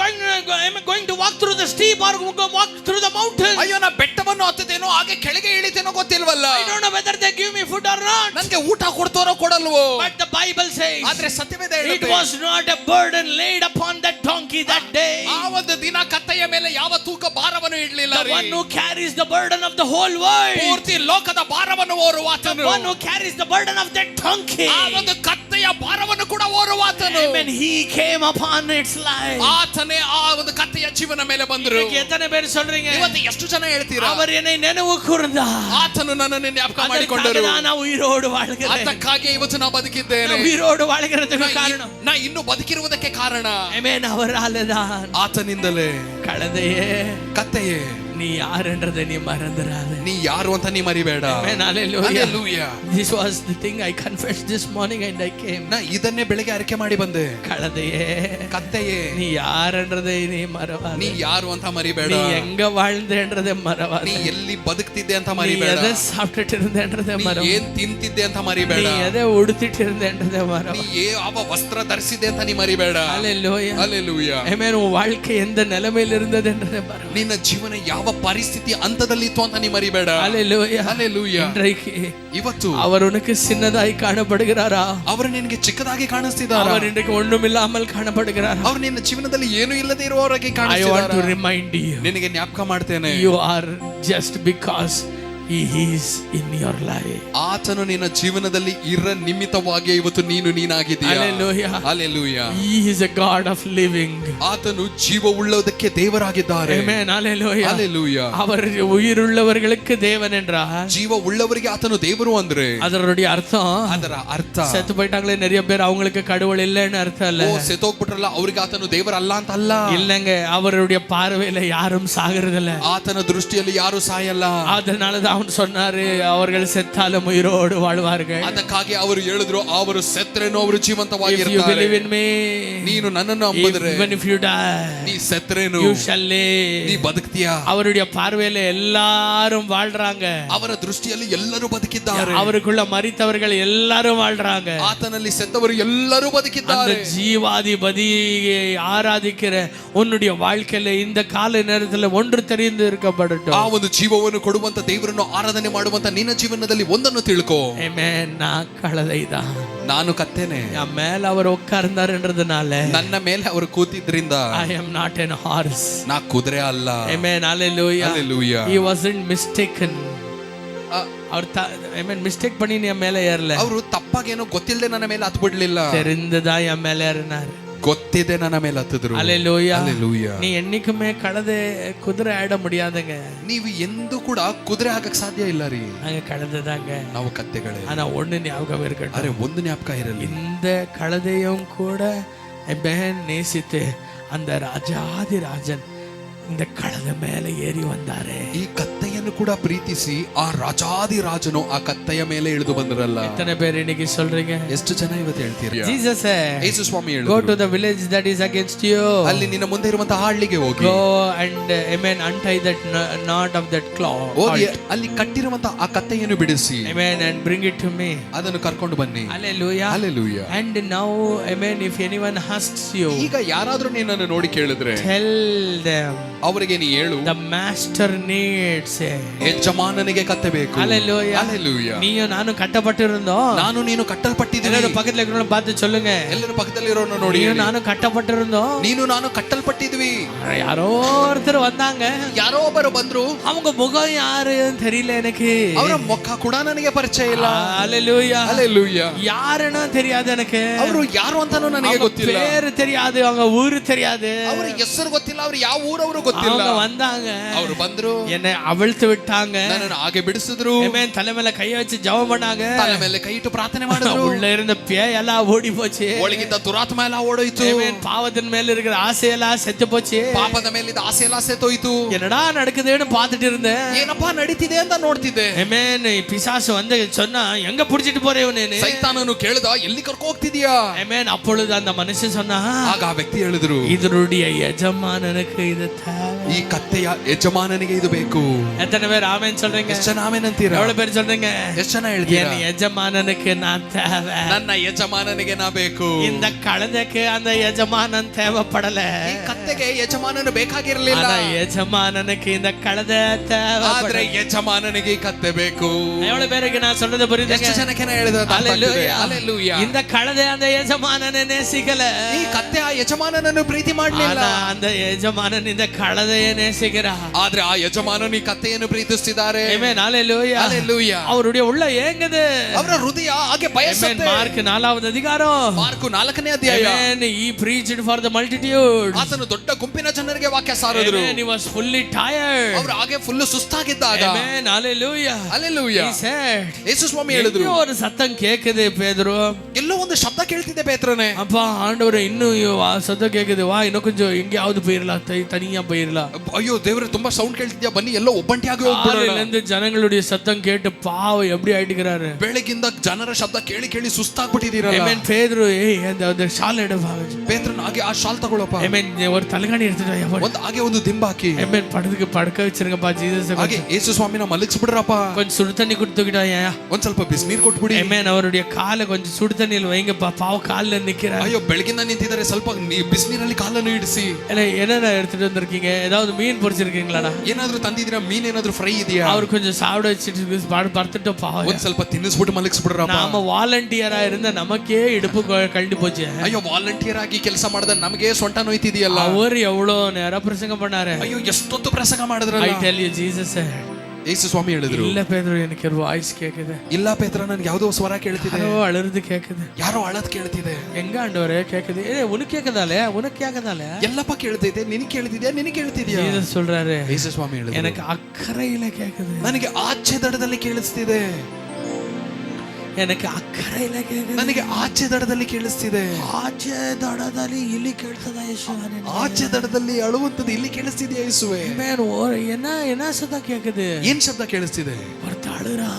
going to walk through the steep or walk through the mountain. ಅಯ್ಯೋ ನಾ ಬೆಟ್ಟವನ್ನು ಹತ್ತುತ್ತೇನೋ ಹಾಗೆ ಕೆಳಗೆ ಇಳಿತೇನೋ ಗೊತ್ತಿಲ್ವಲ್ಲ, I don't know whether they give me food or not. ನನಗೆ ಊಟ ಕೊಡ್ತಾರೋ ಕೊಡಲ್ವೋ. But the Bible says, ಆದ್ರೆ ಸತ್ಯವೇದ it ಹೇಳುತ್ತೆ, was not a burden laid upon that donkey that day. ಆ ಒಂದು ದಿನ ಕತ್ತೆಯ ಮೇಲೆ ಯಾವ ತೂಕ ಭಾರವನ್ನು ಇಡ್ಲಿಲ್ಲ. The one who carries the burden of the whole world, ಪೂರ್ತಿ ಲೋಕದ ಭಾರವನ್ನು ಹೊರುವಾತನು, the one who carries the burden of that donkey, ಆ ಒಂದು ಕತ್ತೆಯ ಭಾರವನ್ನು ಕೂಡ ಹೊರುವಾತನು. Amen. He came upon its life. ಆತನೇ ಆ ಒಂದು ಕತ್ತೆಯ ಜೀವನ ಮೇಲೆ ಬಂದರು. எத்தனை பேர் சொல்றீங்க? ಇವತ್ತು ಎಷ್ಟು ಜನ ಹೇಳ್ತೀರಾ, அவர் என்னை நினைவு கூர்ந்தார், ಆತನು ನನ್ನನ್ನು ಜ್ಞಾಪಕ ಮಾಡಿಕೊಂಡರು, நான் உயிரோடு வாழ்கிறேன். ಅದಕ್ಕಾಗಿ ಇವತ್ತು ನಾ ಬದುಕಿದ್ದೇನೆ. உயிரோடு வாழ்கிறதுக்கு காரணம், ನಾ ಇನ್ನು ಬದುಕಿರುವುದಕ್ಕೆ ಕಾರಣ ಆಮೆನ್, ಅವರಾಲதான். ಆತನಿಂದಲೇ. ಕಳೆದೆಯೇ, ಕತ್ತೆಯೇ, ನೀ ಯಾರೆಂದ್ರೆ ನೀ ಮರೆಂದಿರಾದೆ, ನೀ ಯಾರು ಅಂತ ನೀ ಮರಿಬೇಡ. Amen, hallelujah. Hallelujah. This was the thing I confessed this morning and I came. ನಾ ಇದನ್ನೇ ಬೆಳಿಗ್ಗೆ ಅರಿಕೆ ಮಾಡಿ ಬಂದೆ. ಕಳೆದೆಯೇ, ಕತ್ತೆಯೇ, ನೀ ಯಾರೆಂದ್ರೆ ನೀ ಮರವಾದೆ, ನೀ ಯಾರು ಅಂತ ಮರಿಬೇಡ. ನೀ ಹೆಂಗ வாழ்ந்தேன்றದೆ ಮರವಾದೆ, ನೀ ಎಲ್ಲಿ ಬದುಕ್ತಿದ್ದೆ ಅಂತ ನೀ ಮರಿಬೇಡ. ಎದೆ ಸಾப்பிಟ್ಟಿರುವುದೆன்றದೆ ಮರವಾದೆ, ಏನ್ ತಿಂತಿದ್ದೆ ಅಂತ ಮರಿಬೇಡ. ನೀ ಎದೆ ಉಡುತ್ತಿಟ್ಟಿರುವುದೆன்றದೆ ಮರವಾದೆ, ನೀ ಯಾವ ವಸ್ತ್ರ ಧರಿಸಿದೆ ಅಂತ ನೀ ಮರಿಬೇಡ. ஹalleluya. Hallelujah. ಆಮೆನ್. உன் வாழ்க்கை எந்த நிலைமையில் இருந்ததுன்றதை மறவாதே. ನಿನ್ನ ಜೀವನ ಯಾವ ಪರಿಸ್ಥಿತಿ ಹಂತದಲ್ಲಿ ಇತ್ತು ಅಂತ ನೀ ಮರಿಬೇಡ. ஹalleluya. Hallelujah. இன்றைக்கு ಇವತ್ತು அவர் உனக்கு சின்னதாய் காணப்படுகிறாரா? ಅವರು ನಿನಗೆ ಚಿಕ್ಕದಾಗಿ ಕಾಣಿಸ್ತಿದ್ದಾರೆ. அவர் இன்றைக்கு ஒண்ணுமில்லாமல் காணப்படுகிறாரா? ಅವರು ನಿನ್ನ ಜೀವನದಲ್ಲಿ ಏನು ಇಲ್ಲದೆ ಇರುವವರಾಗಿ I want ಕಾಣಿಸ್ತಿದ್ದಾರೆ. to remind you, ನಿನಗೆ ಜ್ಞಾಪಕ ಮಾಡ್ತೇನೆ, you are just because he is in your life. ಆತನು ನಿನ್ನ ಜೀವನದಲ್ಲಿ ಇರ ನಿಮಿತ್ತವಾಗಿ ಇವತ್ತು ನೀನಾಗಿದ್ದೀಯ. Hallelujah. Hallelujah. He is a God of living. ಆತನು ಜೀವವುಳ್ಳದಕ್ಕೆ ದೇವರಾಗಿದ್ದಾರೆ. Amen. Hallelujah. Hallelujah. அவர் உயிருள்ளவர்களுக்கு தேவன் என்றார். ಜೀವವುಳ್ಳವರಿಗೆ ಆತನು ದೇವರು ಅಂದ್ರೆ அதனுடைய அர்த்தம், ಅದರ ಅರ್ಥ செத்து போயிட்டாங்களே நிறைய பேர், அவங்களுக்கு கடவுள் இல்லைன்னு அர்த்தம் இல்ல. ಓ ಸೆತೋಗ್ಬಿಟ್ರಲ್ಲ ಅವರಿಗೆ ಆತನು ದೇವರಲ್ಲ ಅಂತ ಅಲ್ಲ. இல்லங்க, அவருடைய பார்வையில யாரும் சாகிறதில்ல. ಆತನ ದೃಷ್ಟಿಯಲ್ಲಿ ಯಾರು ಸಾಯಲ್ಲ. அதனாலதான் அவன் சொன்னாரு, அவர்கள் செத்தாலும் உயிரோடு வாழ்வார்கள். ಅದಕ್ಕಾಗಿ ಅವರು ಹೇಳಿದ್ರು, ಅವರು ಸೆತ್ರೇನೋ ಅವರು If you ಜೀವಂತವಾಗಿರ್ತಾರೆ. believe in me, ನೀನು ನನ್ನನ್ನು ನಂಬಿದ್ರೆ, even if you die, ನೀ ಸೆತ್ರೇನು you shall live. ನೀ ಬದುಕ್ತೀಯಾ. அவருடைய பார்வையில எல்லாரும் வாழ்றாங்க. ಅವರ ದೃಷ್ಟಿಯಲ್ಲಿ ಎಲ್ಲರೂ ಬದುಕಿದ್ದಾರೆ. அவருக்குள்ள மரித்தவர்கள் எல்லாரும் வாழ்றாங்க. ಆತನಲ್ಲಿ ಸೆತ್ತವರು ಎಲ್ಲರೂ அந்த ಬದುಕಿದ್ದಾರೆ. ஜீவாதிபதியை ஆராதிக்கிற உன்னுடைய வாழ்க்கையில இந்த கால நேரத்துல ஒன்று தெரிந்து இருக்கப்படட்டும். ಆ ಒಂದು ಜೀವವನ್ನು ಕೊಡುವಂತ ದೇವರನ್ನು ಆರಾಧನೆ ಮಾಡುವಂತ ನಿನ್ನ ಜೀವನದಲ್ಲಿ ಒಂದನ್ನು ತಿಳ್ಕೋ. Amen. நான் கழுதைதான், ನಾನು ಕತ್ತೇನೆ. என் மேல அவர் உட்கார்ந்தாருன்றதுனால ನನ್ನ ಮೇಲೆ ಅವರು ಕೂತಿದ್ರಿಂದ I am not an horse. ನಾ ಕುದುರೆ ಅಲ್ಲ. Amen. Hallelujah. Hallelujah. He wasn't mistaken. அவர் மிஸ்டேக் பண்ணி என் மேல ஏறல. ಅವರು ತಪ್ಪಾಗೇನೋ ಗೊತ್ತಿಲ್ಲದೆ ನನ್ನ ಮೇಲೆ ಹತ್ತು ಬಿಡ್ಲಿಲ್ಲ, தெரிந்துதா என் மேல ஏறினார். ಗೊತ್ತಿದೆ ನನ್ನ ಮೇಲೆ ಹತ್ತಿದ್ರು. Hallelujah. Hallelujah. நீ என்னைக்குமே கழுதை குதிரை ஆட முடியாதுங்க. ನೀವು ಎಂದೂ ಕೂಡ ಕುದುರೆ ಆಗಕ್ ಸಾಧ್ಯ ಇಲ್ಲ ರೀ. நாங்க கழுதைதாங்க. ನಾವು ಕತ್ತೆಗಳೇ. ஆனா ஒண்ணு ஞாபகம் இருக்கட்டும், ಅರೆ ಒಂದು ಜ್ಞಾಪಕ ಇರಲಿ, இந்த கழுதையும் கூட நேசித்து அந்த ராஜாதி ராஜன் இந்த கழுதை மேல ஏறி வந்தாரே. ಈ ಕತ್ತೆಯ ಕತ್ತೆಯನ್ನು ಕೂಡ ಪ್ರೀತಿಸಿ ಆ ರಾಜಾದಿ ರಾಜನು ಆ ಕತ್ತೆಯ ಮೇಲೆ ಇಳಿದು ಬಂದ್ರಲ್ಲ. எத்தனை பேர் இன்னைக்கு சொல்றீங்க? ಎಷ್ಟು ಜನ ಇವತ್ತು ಹೇಳ್ತೀರಿ? Jesus said, ಯೇಸು ಸ್ವಾಮಿ go ಹೇಳಿದ್ರು, to the village that is against you. ಅಲ್ಲಿ ನಿನ್ನ ಮುಂದೆ ಇರುವಂತಹ ಹಳ್ಳಿಗೆ ಹೋಗಿ, go and amen untie that knot of that cloth. ಹೋಗಿ ಅಲ್ಲಿ ಕಟ್ಟಿರುವಂತಹ ಆ ಕತ್ತೆಯನ್ನು ಬಿಡಿಸಿ, amen, and bring it to me. ಅದನ್ನು ಕರ್ಕೊಂಡು ಬನ್ನಿ. Hallelujah. Hallelujah. And now, amen, if anyone asks you, ಈಗ ಯಾರಾದ್ರೂ ನಿನ್ನನ್ನು ನೋಡಿ ಕೇಳಿದ್ರೆ tell them, ಅವರಿಗೆ ನೀ ಹೇಳು, the master needs a ಯಜಮಾನನಿಗೆ ಕತ್ತೆ ಬೇಕು. Hallelujah. Hallelujah. நீயும் நானும் கட்டப்பட்டிருந்தோம். ನಾನು ನೀನು ಕಟ್ಟಲ್ಪಟ್ಟಿದ್ದೀವಿ. எல்லாரும் பக்கத்துல இருக்கிறவங்க பார்த்து சொல்லுங்க, ಎಲ್ಲರೂ ಪಕ್ಕದಲ್ಲಿರೋನು ನೋಡಿ, நீயும் நானும் கட்டப்பட்டிருந்தோம். ನೀನು ನಾನು ಕಟ್ಟಲ್ಪಟ್ಟಿದ್ವಿ. யாரோ ஒருத்தர் வந்தாங்க, ಯಾರೋ ಒಬ್ಬರು ಬಂದ್ರು, அவங்க முகம் யாருன்னு தெரியல எனக்கு, ಅವರ ಮುಖ ಕೂಡ ನನಗೆ ಪರಿಚಯ ಇಲ್ಲ. Hallelujah. Hallelujah. யாருன்னு தெரியாது எனக்கு, ಅವರು ಯಾರು ಅಂತಾನೂ ನನಗೆ ಗೊತ್ತಿಲ್ಲ, பேரு தெரியாது, அவங்க ஊரு தெரியாது, ಅವರ ಹೆಸರು ಗೊತ್ತಿಲ್ಲ, ಅವರು ಯಾವ ಊರವರು ಗೊತ್ತಿಲ್ಲ. அவங்க வந்தாங்க, ಅವರು ಬಂದ್ರು, என்னை அவிழ்த்து விட்டாங்க, ನನ್ನನ್ನು ಹಾಗೆ ಬಿಡಿಸಿದ್ರು, ஆமென், தலை மேல கைய வச்சு ஜெபம் பண்ணாங்க, ತಲೆ ಮೇಲೆ ಕೈ ಇಟ್ಟು ಪ್ರಾರ್ಥನೆ ಮಾಡಿದ್ರು, உள்ள இருந்த பேய் எல்லாம் ஓடி போச்சு, ಒಳಗಿದ್ದ ದುರಾತ್ಮ ಎಲ್ಲ ಓಡೋಯ್ತು, ஆமென், பாவத்தின் மேல இருக்கிற ஆசை எல்லாம் செத்து போச்சு, ಪಾಪದ ಮೇಲಿದ್ದ ಆಸೆ ಎಲ್ಲ ಸೆತ್ತೋಯ್ತು. என்னடா நடக்குதுன்னு பார்த்துட்டு இருந்தேன், ಏನಪ್ಪಾ ನಡೀತಿದೆ ಅಂತ ನೋಡ್ತಿದ್ದೆ. ஆமென், பிசாசு வந்து சொன்னா எங்க புடிச்சிட்டு போறேன்னு, ಸೈತಾನನು ಕೇಳಿದ, ಎಲ್ಲಿ ಕರ್ಕೊ ಹೋಗ್ತಿದೀಯಾ? ஆமென், அப்பொழுது அந்த மனுஷன் சொன்னா, ಆಗ ಆ ವ್ಯಕ್ತಿ ಹೇಳಿದ್ರು, இதனுடைய எஜமானனுக்கு இது தேவை. ಈ ಕತ್ತೆಯ ಯಜಮಾನನಿಗೆ ಇದು ಬೇಕು. எத்தனை பேர் ஆமென் சொல்றீங்க? ಎಷ್ಟು ಜನ ಆಮೆನ್ ಅಂತೀರಾ? எவ்வளவு பேர் சொல்றீங்க? ಎಷ್ಟು ಜನ ಹೇಳ್ತೀರಾ? என் எஜமானனுக்கு நான் தேவை, ನನ್ನ ಯಜಮಾನನಿಗೆ ನಾ ಬೇಕು. இந்த கழுதைக்கு அந்த எஜமானன் தேவைப்படல, ಈ ಕತ್ತೆಗೆ ಯಜಮಾನನು ಬೇಕಾಗಿರಲಿಲ್ಲ, ஆனா எஜமானனுக்கு இந்த கழுதை ಆದ್ರೆ தேவைப்படல. ಯಜಮಾನನಿಗೆ ಈ ಕತ್ತೆ ಬೇಕು. எவ்வளவு பேருக்கு நான் சொல்றது புரியுதுங்க? ಎಷ್ಟು ಜನಕ್ಕೆ ನಾ ಹೇಳಿದ? Hallelujah. இந்த கழுதை அந்த எஜமானனை நேசிக்கல, ಈ ಕತ್ತೆ ಆ ಯಜಮಾನನನ್ನು ಪ್ರೀತಿ ಮಾಡಲಿಲ್ಲ, ஆனா அந்த எஜமானன் இந்த கழுதையை நேசிக்கிறா. ಆದ್ರೆ ಆ ಯಜಮಾನನು ಈ ಕತ್ತೆಯನ್ನು ಪ್ರೀತಿಸುತ್ತಿದ್ದಾರೆ. Amen. Hallelujah. Hallelujah. அவருடைய உள்ள ஏங்குது. ಅವರ ಹೃದಯ ಹಾಗೆ Amen. ಬಯಸುತ್ತೆ. ಮಾರ್ಕ್ 4ನೇ ಅಧಿಕಾரம், ಮಾರ್ಕು 4ನೇ ಅಧ್ಯಾಯ. Amen. He preached for the multitude. ಆತನು ದೊಡ್ಡ ಗುಂಪಿನ ಜನರಿಗೆ ವಾಕ್ಯ ಸಾರಿದರು. Amen. He was fully tired. ಅವರು ಹಾಗೆ ಫುಲ್ ಸುಸ್ತಾಗಿದ್ದಾಗ, Amen. Hallelujah. Hallelujah. He said, ಯೇಸು ಸ್ವಾಮಿ ಹೇಳಿದ್ರು, எங்கேயோ ஒரு சத்தம் கேக்குது பேதுரு, ಎಲ್ಲೋ ಒಂದು ಶಬ್ದ ಕೇಳ್ತಿದೆ ಪೇತ್ರನೇ. அப்பா ஆண்டவரே, இன்னும் சத்தம் கேக்குது, வா இன்னும் கொஞ்சம் எங்கேயாவது போயிரலாம், தனியா போயிரலாம். ಅಯ್ಯೋ ದೇವರೇ, ತುಂಬಾ ಸೌಂಡ್ ಕೇಳ್ತಿದ್ಯಾ, ಬನ್ನಿ ಎಲ್ಲೋ ಒಬ್ಬಂಟಿಯಾಗಿ ಹೋಗ್ಬಿಡೋಣ. காலையில ஜனங்களுடைய சத்தம் கேட்டு பாவம் எப்படி ஆயிட்டுக்கிறாரு. ಬೆಳಗಿಂದ ಜನರ ಶಬ್ದ ಕೇಳಿ ಕೇಳಿ ಸುಸ್ತಾಗ್ಬಿಟ್ಟಿದ್ದೀರಲ್ಲ. Amen. பேதுரு, அந்த ஷால் எடுப்பா. ಪೇತ್ರನ ಹಾಗೆ ಆ ಶಾಲ್ ತಗೊಳಪ್ಪ. Amen. ஒரு தலைகாணி எடுத்துட்டு ಒಂದು ಹಾಗೆ ಒಂದು ದಿಂಬ ಹಾಕಿ, Amen, படுக்க வச்சிருங்கப்பா. ஜீசஸ் ಹಾಗೆ ಯೇಸು ಸ್ವಾಮಿನ ಮಲಗಿಸ್ಬಿಡ್ರಪ್ಪ. கொஞ்சம் சுடு தண்ணி கொடுத்துக்கிட்டாயா, ಒಂದ್ ಸ್ವಲ್ಪ ಬಿಸಿನೀರು ಕೊಟ್ಬಿಡಿ. Amen. அவருடைய காலை கொஞ்சம் சுடு தண்ணியில் வைங்கப்பா, பாவ கால்ல நிக்கிறார். ಅಯ್ಯೋ ಬೆಳಗಿಂದ ನಿಂತಿದ್ದಾರೆ, ಸ್ವಲ್ಪ ಬಿಸಿನೀರಲ್ಲಿ ಕಾಲನ್ನು ಇಡಿಸಿ. என்ன எடுத்துட்டு வந்திருக்கீங்க? ஏதாவது மீன் பொரிச்சிருக்கீங்களாடா? ಏನಾದ್ರೂ ತಂದಿದ್ದೀರಾ? ಮೀನ್ ಏನಾದ್ರೂ ಫ್ರೈ ಇದೆಯಾ? அவர் கொஞ்சம் சாப்பிட வச்சுட்டு படுத்துட்டு பாவம். ಒಂದ್ ಸ್ವಲ್ಪ ತಿನ್ನಿಸ್ಬಿಟ್ಟು ಮಲಗಿಸ್ಬಿಡ್ರಪ್ಪ. நாம ವಾಲಂಟಿಯರ್ இருந்த நமக்கே இடுப்பு கழட்டி போச்சு. ಅಯ್ಯೋ ವಾಲಂಟಿಯರ್ ಆಗಿ ಕೆಲಸ ಮಾಡಿದ ನಮಗೆ ಸೊಂಟ ನೋಯ್ತಿದೆಯಲ್ಲ. அவர் எவ்வளவு நேரம் பிரசங்கம் பண்ணாரு. ಅಯ್ಯೋ ಎಷ್ಟೊತ್ತು ಪ್ರಸಂಗ ಮಾಡಿದ್ರಲ್ಲ. I tell you, Jesus said, ಯೇಸು ಸ್ವಾಮಿ ಹೇಳಿದ್ರು, இல்ல பேதுரு, எனக்கு ஒரு வாய்ஸ் கேக்குது. ಇಲ್ಲ ಪೇತ್ರ, ನನಗೆ ಯಾವುದೋ ಸ್ವರ ಕೇಳ್ತಿದೆ, யாரோ அழுறது கேக்குது. ಯಾರೋ ಅಳದ್ ಕೇಳ್ತಿದೆ. எங்க ஆண்டவரே கேக்குது? உனக்கு கேக்குதாலே? ಎಲ್ಲಪ್ಪ ಕೇಳ್ತಿದೆ, ನಿನಗೆ ಕೇಳ್ತಿದ್ಯಾ? ನಿನಗೆ ಕೇಳ್ತಿದ್ಯಾ? ஜீசஸ் சொல்றாரு, ಯೇಸು ಸ್ವಾಮಿ ಹೇಳಿದ್ರು, எனக்கு அக்கறையில கேக்குது, ನನಗೆ ಆಚೆ ದಡದಲ್ಲಿ ಕೇಳಿಸ್ತಿದೆ, எனக்கு அக்கறையில கேக்குது, ನನಗೆ ಆಚೆ ದಡದಲ್ಲಿ ಕೇಳಿಸ್ತಿದೆ. ಆಚೆ ದಡದಲ್ಲಿ ಇಲ್ಲಿ ಕೇಳ್ತದ ಯೇಸುವೇ? ಆಚೆ ದಡದಲ್ಲಿ ಅಳುವಂತದ್ದು ಇಲ್ಲಿ ಕೇಳಿಸ್ತಿದೆಯಾ ಯೇಸುವೆ? என்ன சத்தம் கேக்குது? ಏನ್ ಶಬ್ದ ಕೇಳಿಸ್ತಿದೆ? ஒருத்த அழுறா,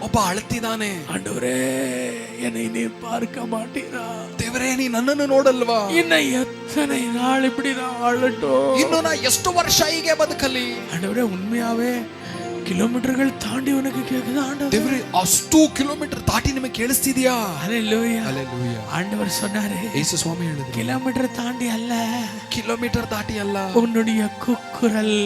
ಒಬ್ಬ ಅಳುತ್ತಿದ್ದಾನೆ. ஆண்டவரே, என்னை நீ பார்க்க மாட்டீரா? ದೇವರೇ, ನೀ ನನ್ನನ್ನು ನೋಡಲ್ವಾ? இன்னும் எத்தனை நாள் இப்படி நான் வாழட்டும்? ಇನ್ನು ನಾ ಎಷ್ಟು ವರ್ಷ ಹೀಗೆ ಬದುಕಲಿ? ஆண்டவரே, உண்மையாவே ಕಿಲೋಮೀಟರ್ಗಳು ತಾಂಡಿ ಉನಕ್ಕೆ ಕೇக்குதா ஆண்டவரே? ದೇವರೇ, ಅಷ್ಟು ಕಿಲೋಮೀಟರ್ ದಾಟಿ ನಿಮಗೆ ಕೇಳಿಸ್ತಿದ್ಯಾ? ஹalleluya. ಹಲ್ಲೆಲೂಯಾ. ஆண்டவர் சொன்னாரு, ಯೇಸು ಸ್ವಾಮಿ ಹೇಳಿದ್ರು, கிலோமீட்டர் தாண்டி அல்ல, ಕಿಲೋಮೀಟರ್ ದಾಟಿ ಅಲ್ಲ, உன்னுடைய குக்குரல்,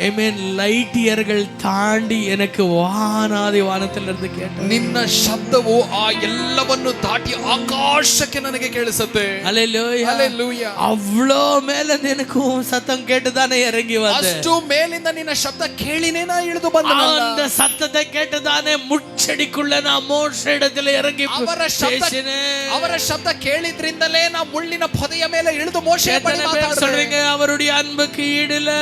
ஆமென், லைட் இயர்கள் தாண்டி எனக்கு வானாதி வானத்திலிருந்து கேட்டது. ನಿನ್ನ ಶಬ್ದವು ಆ ಎಲ್ಲವನ್ನು ದಾಟಿ ಆಕಾಶಕ್ಕೆ ನನಗೆ ಕೇಳಿಸುತ್ತೆ. ஹalleluya. ಹಲ್ಲೆಲೂಯಾ. அவ்வளோ மேல எனக்கு உன் சத்தம் கேட்டுதானே இறங்கி வந்த. ಅಷ್ಟು ಮೇಲಿಂದ ನಿನ್ನ ಶಬ್ದ ಕೇಳಿನೇ ನಾ ಇಳಿದು ಬಂದ. அந்த சத்தத்தை கேட்டுதானே முச்செடிக்குள்ள நான் மோச இடத்துல இறங்கி பேசினேன். ಅವರ ಶಬ್ದ ಕೇಳಿದ್ರಿಂದಲೇ ನಾ ಮುಳ್ಳಿನ ಪೊದೆಯ ಮೇಲೆ ಇಳಿದು ಮೋಶೆಯ ಬಳಿ ಮಾತಾಡಿದೆ. சொல்றீங்க அவருடைய அன்புக்கு ஈடில்ல.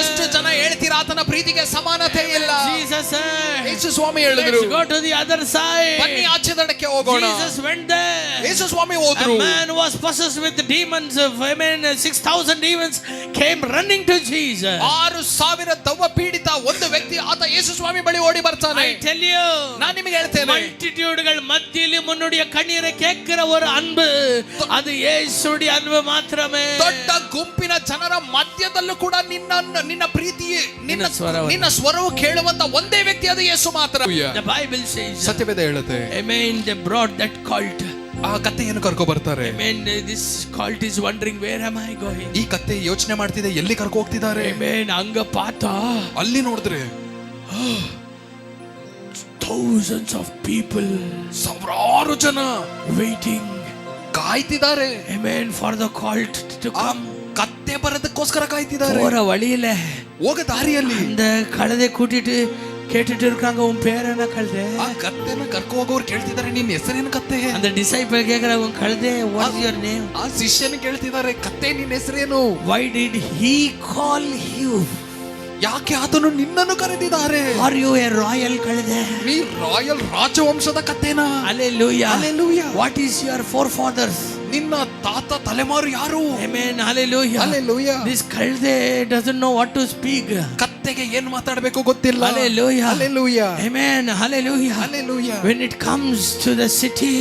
ಎಷ್ಟು ಜನ ಹೇಳ್ತೀರಾ ಆತನ ಪ್ರೀತಿಗೆ ಸಮಾನತೆ ಇಲ್ಲ? Jesus said, ಯೇಸು ಸ್ವಾಮಿ ಹೇಳಿದ್ರು, let's go to the other side. ಬನ್ನಿ ಆಚೆ ದಡಕ್ಕೆ ಹೋಗೋಣ. Jesus went there. ಯೇಸು ಸ್ವಾಮಿ ಹೋದ್ರು. A man was possessed with demons. Amen. 6,000 demons came running to Jesus. 6,000 ದೆವ್ವ ಪೀಡಿತ ಒಂದು ವ್ಯಕ್ತಿ ಆತ ಯೇಸು ಸ್ವಾಮಿ ಬಳಿ ಓಡಿ ಬರ್ತಾನೆ. I tell you, ನಾನು ನಿಮಗೆ ಹೇಳ್ತೇನೆ, மல்டிடியூடுகள் மத்தியிலும் உன்னுடைய கண்ணீரை கேட்கிற ஒரு அன்பு, அது இயேசுடைய அன்பு மாத்திரமே. ದೊಡ್ಡ ಗುಂಪಿನ ಜನರ ಮಧ್ಯದಲ್ಲೂ ಕೂಡ ನಿನ್ನ ಪ್ರೀತಿ, ನಿನ್ನ ಸ್ವರವು ಕೇಳುವಂತ ಒಂದೇ ವ್ಯಕ್ತಿ ಅದು ಯೇಸು ಮಾತ್ರ. The Bible says, ಸತ್ಯವೇದ ಹೇಳುತ್ತೆ, amen, they brought that cult. ಆ ಕತ್ತೆಯನ್ನು ಕರ್ಕೊ ಬರ್ತಾರೆ. Amen, this cult is wondering, where am I going? ಈ ಕತ್ತೆ ಯೋಚನೆ ಮಾಡ್ತಿದೆ, ಎಲ್ಲಿ ಕರ್ಕೊ ಹೋಗ್ತಿದ್ದಾರೆ. Amen, ಹಂಗ ಪಾತ ಅಲ್ಲಿ ನೋಡಿದ್ರೆ thousands of people, ಸಾವಿರಾರು ಜನ waiting, ಕಾಯ್ತಿದ್ದಾರೆ. amen, for the cult to come. கத்தை பறதுக்கோஸ்கர காய்த்திதாரு. போற வழியில ಹೋಗ ದಾರಿಯಲ್ಲಿ அந்த கழுதை கூட்டிட்டு கேட்டுட்டு இருக்காங்க, உன் பேர் என்ன கழுதை? ಆ ಕತ್ತೆನ ಕರ್ಕೊ ಹೋಗೋರು ಕೇಳ್ತಿದ್ದಾರೆ, ನಿನ್ನ ಹೆಸರೇನು ಕತ್ತೆ? அந்த டிசைபிள் கேக்குறாங்க, உன் கழுதை, what is your name? ಆ ಶಿಷ್ಯನ ಕೇಳ್ತಿದ್ದಾರೆ, ಕತ್ತೆ ನಿನ್ನ ಹೆಸರೇನು? Why did he call you? ಯಾಕೆ ಆತನು ನಿನ್ನನ್ನು ಕರೆದಿದ್ದಾರೆ? Are you a royal ಕழுதை? ನೀ ರಾಯಲ್ ರಾಜವಂಶದ ಕತ್ತೆನಾ? Hallelujah. Hallelujah. What is your forefathers? ನಿನ್ನ ತಾತ ತಲೆಮಾರು ಯಾರು? Amen. Hallelujah. Hallelujah. This ಕழுதை doesn't know what to speak. ಕತ್ತೆಗೆ ಏನು ಮಾತಾಡಬೇಕು ಗೊತ್ತಿಲ್ಲ. Hallelujah. Hallelujah. Amen. Hallelujah. Hallelujah. When it comes to the city,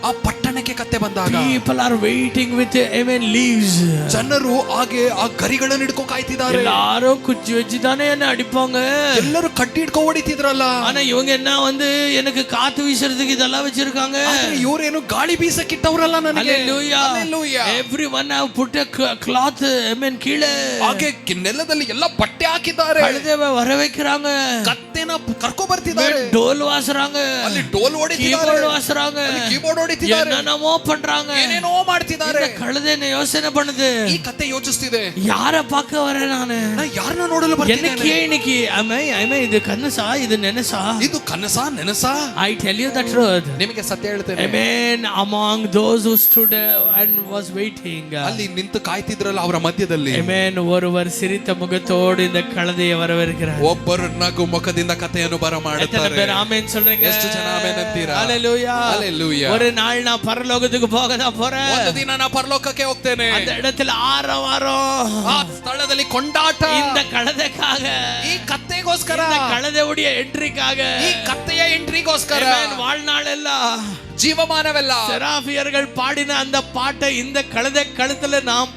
ಆ ಪಟ್ಟಣಕ್ಕೆ ಕತ್ತೆ ಬಂದಾಗ people are waiting with, amen, leaves. ಜನರು ಹಾಗೆ ಆ ಗರಿಗಳನ್ನು ಹಿಡ್ಕೊ ಕಾಯ್ತಿದ್ದಾರೆ. எல்லாரும் குச்சி வச்சு தானே என்ன அடிப்பாங்க. ಎಲ್ಲರೂ ಕಟ್ಟಿ ಹಿಡ್ಕೊ ಹೊಡಿತಿದ್ರಲ್ಲ. ஆனா இவங்க என்ன வந்து எனக்கு காத்து வீசுறதுக்கு இதெல்லாம் வச்சிருக்காங்க. ಇವರೇನು ಗಾಳಿ ಬೀಸಕ್ಕಿಟ್ಟವರಲ್ಲ ನನಗೆ. Hallelujah. Hallelujah. Everyone have put a cloth, amen, ಕೀಳೆ ಹಾಗೆ ನೆಲದಲ್ಲಿ ಎಲ್ಲ ಬಟ್ಟೆ ಹಾಕಿದ್ದಾರೆ. ಕழுதைವ ವರ வைக்கிறாங்க. ಕತ್ತೆನ ಕರ್ಕೊ ಬರ್ತಿದ್ದಾರೆ. ಡೋಲ್ ವಾಸறாங்க. ಅಲ್ಲಿ ಡೋಲ್ ಹೊಡಿತಿದ್ದಾರೆ. ಕೀಬೋರ್ಡ್ ವಾಸறாங்க. ಅಲ್ಲಿ ಕೀಬೋರ್ಡ್ ಹೊಡಿತಿದ್ದಾರೆ. என்னென்னமோ பண்றாங்க. ಏನೇನೋ ಮಾಡ್ತಿದ್ದಾರೆ. இந்த ಕழுதைನ ಯೋಚನೆ பண்ணுது. ಈ ಕತ್ತೆ ಯೋಚಿಸ್ತಿದೆ, ಯಾರ பார்க்க வரேன் ನಾನು? ಯಾರನ್ನ ನೋಡಲು ಬರ್ತಿದ್ದೇನೆ? எனக்கு ಅಮ್ಮ ಇದು ಕನಸಾ, ಇದು ನೆನಸಾ? ಇದು ಕನಸಾ ನೆನಸಾ? I tell you the truth. ನಿಮಗೆ ಸತ್ಯ ಹೇಳ್ತೇನೆ. Amen. Among those who stood and was waiting, ಅಲ್ಲಿ ನಿಂತು ಕಾಯ್ತಿದ್ರಲ್ಲ ಅವರ ಮಧ್ಯದಲ್ಲಿ, amen, ஒருவர் சிரித்த முகத்தோடு இந்த கழுதையை வரவேற்கிறார். ಒಬ್ಬರು ನಗು ಮುಖದಿಂದ ಕಥೆಯನ್ನು ಬರಮಾಡುತ್ತಾರೆ. எத்தனை பேர் ஆமென் சொல்றீங்க? ಎಷ್ಟು ಜನ ಆಮೆನ್ ಅಂತೀರಾ? Hallelujah. Hallelujah. ஒரு நாள் நான் பரலோகத்துக்கு போக தான் போறேன். ಒಂದು ದಿನ ನಾನು ಪರಲೋಕಕ್ಕೆ ಹೋಗ್ತೇನೆ. அந்த இடத்துல ஆரவாரம், ಆ ಸ್ಥಳದಲ್ಲಿ ಕೊಂಡಾಟ, இந்த கழுதைக்காக, ಈ ಕತ್ತೆಗೋಸ್ಕರ, இந்த கழுதையுடைய என்ட்ரிக்காக, ಈ ಕತ್ತೆಯ ಎಂಟ್ರಿಗೋಸ್ಕರ, வாழ்நாள் எல்லாம் ಜೀವಮಾನವೆಲ್ಲ செராபியர்கள் பாடின அந்த பாட்டை இந்த கழுதை கழுத்துல நாம்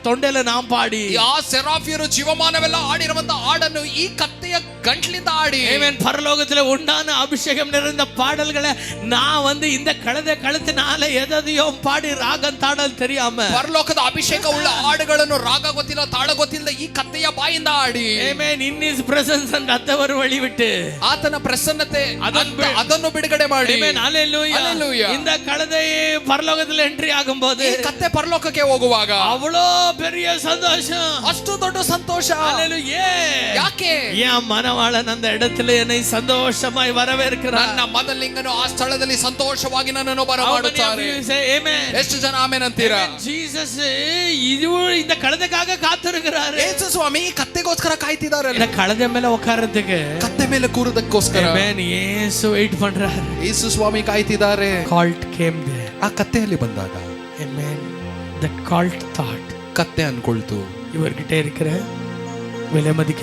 தொண்டையில நாம் பாடி, ಆ ಸೆರಾಫಿಯರು ಜೀವಮಾನವೆಲ್ಲ ಆಡಿರುವಂತ ಹಾಡನ್ನು ಈ ಕತ್ತೆಯ ಗಂಟ್ಲಿಂದ ಆಡಿ, ಆಮೆನ್, பரலோகத்துல உண்டான அபிஷேகம் நிறைந்த பாடல்களை நான் வந்து இந்த கழுதை கழுத்தினால எதையும் பாடி ராகம் தாடல் தெரியாம, ಪರಲೋಕದ ಅಭಿಷೇಕ ಉಳ್ಳ ಹಾಡುಗಳನ್ನು ರಾಗ ಗೊತ್ತಿಲ್ಲ ತಾಳ ಗೊತ್ತಿಲ್ಲದ ಈ ಕತ್ತೆಯ ಬಾಯಿಂದ ಆಡಿ, ಆಮೆನ್, ಇನ್ ಹಿಸ್ ಪ್ರೆಸೆನ್ಸ್ ಅಂತ ಅತ್ತವರು ವಳಿಬಿಟ್ಟು ಆತನ ಪ್ರಸನ್ನತೆ ಅದನ್ನು ಬಿಡುಗಡೆ ಮಾಡಿ, ಆಮೆನ್, ಹಲ್ಲೆಲೂಯಾ. இந்த கழுதை பரலோகத்தில் என்ட்ரி ஆகும்போது, ಕತ್ತೆ ಪರಲೋಕಕ್ಕೆ ಹೋಗುವಾಗ அவ்வளோ பெரிய சந்தோஷம், ಅಷ್ಟು ದೊಡ್ಡ ಸಂತೋಷ. ஹல்லேலூயா. ಯಾಕೆ? என் மனவாளன் அந்த இடத்துல என்னை சந்தோஷமாய் வரவேற்கிறார். ನನ್ನ ಮದಲಿಂಗನು ಆ ಸ್ಥಳದಲ್ಲಿ ಸಂತೋಷವಾಗಿ ನನ್ನನ್ನು ಬರಮಾಡುತ್ತಾರೆ. ಎಷ್ಟು ಜನ ಆಮೆನ್ ಅಂತೀರಾ? ಜೀಸಸ್ ಇದು இந்த கழுதைக்காக காத்திருக்கிறார். ಯೇಸು ಸ್ವಾಮಿ ಕತ್ತೆಗೋಸ್ಕರ ಕಾಯ್ತಿದ್ದಾರೆ. இந்த கழுதை மேல உட்கார்றதுக்கு, ಕತ್ತೆ ಮೇಲೆ ಕೂರುವುದಕ್ಕೋಸ್ಕರ ಆಮೆನ್, ಯೇಸು ವೇಟ್ பண்றார். ಯೇಸು ಸ್ವಾಮಿ ಕಾಯ್ತಿದ್ದಾರೆ. Cult came there. ಆ ಕತ್ತೆಯಲ್ಲಿ ಬಂದಾಗ, amen, the cult thought, ಕತ್ತೆ ಅನ್ಕೊಳ್ತು, இவர்கிட்ட இருக்கிற விலை மதிக்க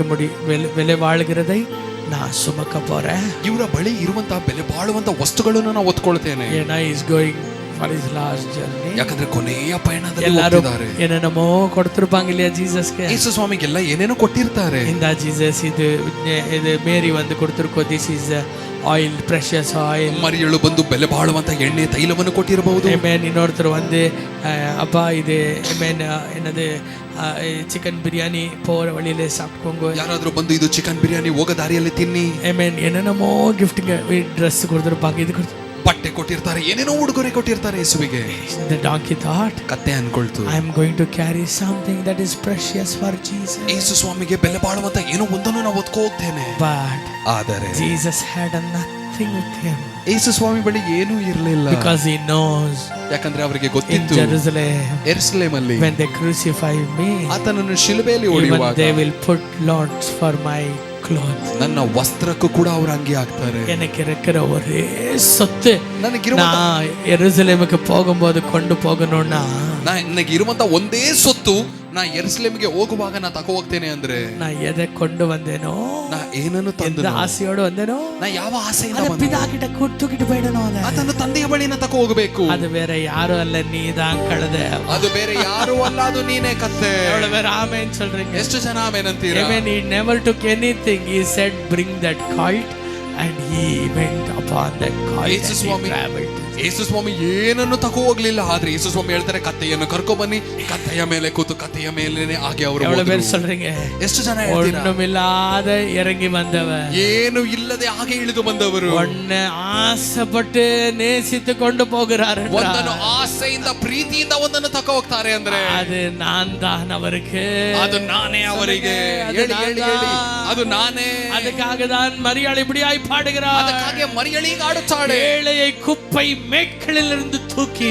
விலை வாழ்கிறதை நான் சுமக்க போறேன். ಇವರ ಬಳಿ ಇರುವಂತಹ ಬೆಲೆ ಬಾಳುವಂತ ವಸ್ತುಗಳನ್ನು ನಾನು ಒತ್ಕೊಳ್ತೇನೆ. ஏன்னா is going for his last journey. ಯಾಕಂದ್ರೆ ಕೊನೆಯ ಪಯಣದಲ್ಲಿ ಎಲ್ಲರೂ ಹೋಗ್ತಿದ್ದಾರೆ. ಏನನ್ನಮೋ ಕೊಡ್ತಿರ್ಪಾಂಗ இல்லையா ಜೀಸಸ್ಗೆ? ಯೇಸು ಸ್ವಾಮಿಗೆಲ್ಲ ಏನೇನೋ ಕೊಟ್ಟಿರ್ತಾರೆ. இந்த ஜீசஸ் இது ಮೇರಿ வந்து கொடுத்திருக்கோ, this is oil, precious oil. ಮರಿಯಳು ಬಂದು ಬೆಲೆ ಬಾಳುವಂತ ಎಣ್ಣೆ ತೈಲವನ್ನು ಕೊಟ್ಟಿರಬಹುದು. ಆಮೆನ್. ಇನ್ನೊருத்தர் வந்து அப்பா இது ಆಮೆನ್ என்னது ಚಿಕನ್ ಬಿರಿಯಾನಿ போற வழியில சாப்பிட்டுக்கோங்க. ಯಾರಾದ್ರೂ ಬಂದು ಇದು ಚಿಕನ್ ಬಿರಿಯಾನಿ ಹೋಗೋ ದಾರಿಯಲ್ಲಿ ತಿನ್ನಿ. ಆಮೆನ್. ಏನನ್ನಮೋ ಗಿಫ್ಟ್ ಡ್ರೆಸ್ ಕೊಡ್ತಿರ್ಪಾಂಗ, ಇದು ಬಟ್ಟೆ ಕೊಟ್ಟಿರ್ತಾರೆ, ಏನೇನೋ ಉಡುಗೊರೆ ಕೊಟ್ಟಿರ್ತಾರೆ ಯೇಸುವಿಗೆ. The donkey thought, ಕತ್ತೆ ಅನ್ಕೊಳ್ತು, I am going to carry something that is precious for Jesus. ಯೇಸು ಸ್ವಾಮಿಗೆ ಬೆಲೆ ಬಾಳುವಂತ ಏನೋ ಒಂದನ್ನು ನಾನು ಹೊತ್ಕೊ ಹೋಗ್ತೇನೆ. But ಆದರೆ Jesus had nothing with him. ಯೇಸು ಸ್ವಾಮಿ ಬಳಿ ಏನೂ ಇರಲಿಲ್ಲ. Because he knows, ಯಾಕಂದ್ರೆ ಅವರಿಗೆ in ಗೊತ್ತಿತ್ತು, ಯೆರೂಸಲೇಮಲ್ಲಿ when they crucify me, ಆತನನ್ನು ಶಿಲುಬೆಯಲ್ಲಿ even ಹೊಡೆಯುವಾಗ they will put lots for my clothes. ನನ್ನ ವಸ್ತ್ರಕ್ಕೂ ಕೂಡ ಅವರು ಅಂಗಿ ಹಾಕ್ತಾರೆ. எனக்கு இருக்கிற ஒரே சொத்து, ನನಗಿರುವಂತ நான் எருசலேமுக்கு போகும்போது கொண்டு போகணும்னா, ನನಗಿರುವಂತ ಒಂದೇ ಸೊತ್ತು ನಾ ಯೆರೂಸಲೇಮಿಗೆ ಹೋಗುವಾಗ ನಾ ತಕೋ ಹೋಗ್ತೇನೆ ಅಂದ್ರೆ ನಾ ಎದಕ್ಕೆ ಬಂದೇನೋ, ನಾ ಏನನ್ನು ಎಂತ ತಂದು ಆಸೆಯೋಡು ಬಂದೇನೋ, ನಾ ಯಾವ ಆಸೆಯಿಂದ ಅದು ಬಂದೆ? ಪಿದಾಗಿಟ್ಟ ಕುಟ್ಟುಗಿಟ್ಟು ಬೇಡನೋ ಅದ. ಅದನ್ನು ತಂದೆಯ ಬಳಿನ ತಕೋ ಹೋಗಬೇಕು. ಅದು ಬೇರೆ ಯಾರು ಅಲ್ಲ, ನೀதான் ಕಳೆದೆ. ಅದು ಬೇರೆ ಯಾರು ಅಲ್ಲ, ಅದು ನೀನೇ ಕತ್ತೆ. எவ்வளவு பேர் ஆமென் சொல்றீங்க? ಎಷ್ಟು ಜನ ಆಮೆನ್ ಅಂತೀರಾ? Amen. He never took anything. He said, bring that colt, and he went upon that colt Yesu and Swami he traveled. ಯೇಸು ಸ್ವಾಮಿ ಏನನ್ನು ತಕೋ ಹೋಗ್ಲಿಲ್ಲ. ಆದ್ರೆ ಯೇಸು ಸ್ವಾಮಿ ಹೇಳ್ತಾರೆ, ಕತ್ತೆಯನ್ನು ಕರ್ಕೊ ಬನ್ನಿ, ಕತ್ತೆಯ ಮೇಲೆ ಕೂತು ಕತ್ತೆಯ ಮೇಲೇನೆ ಆಗಿ ಅವರು எவ்வளவு பேர் சொல்றீங்க? ಎಷ್ಟು ಜನ ಹೇಳ್ತೀರಾ? ஒண்ணுமில்லாத இறங்கி வந்தவன், ಏನು ಇಲ್ಲದೆ ಹಾಗೆ ಇಳಿದು ಬಂದವರು, ஒன்ன ஆசைப்பட்டு நேசித்து கொண்டு போகிறார். ಒಂದನ್ನು ಆಸೆಯಿಂದ ಪ್ರೀತಿಯಿಂದ ಒಂದನ್ನು ತಕೋ ಹೋಗ್ತಾರೆ ಅಂದ್ರೆ அது நான் தான் அவருக்கு, ಅದು ನಾನೇ ಅವರಿಗೆ. ಹೇಳಿ ಹೇಳಿ ಹೇಳಿ, ಅದು ನಾನೇ. அதுக்காக தான் மரியாள் இப்படியாய் பாடுகிறார். ಅದಕ್ಕಾಗಿ ಮರಿಯಳಿಗೆ ಆಡುತ್ತಾಳೆ. ஏழையை குப்பை மேட்களிலிருந்து தூக்கி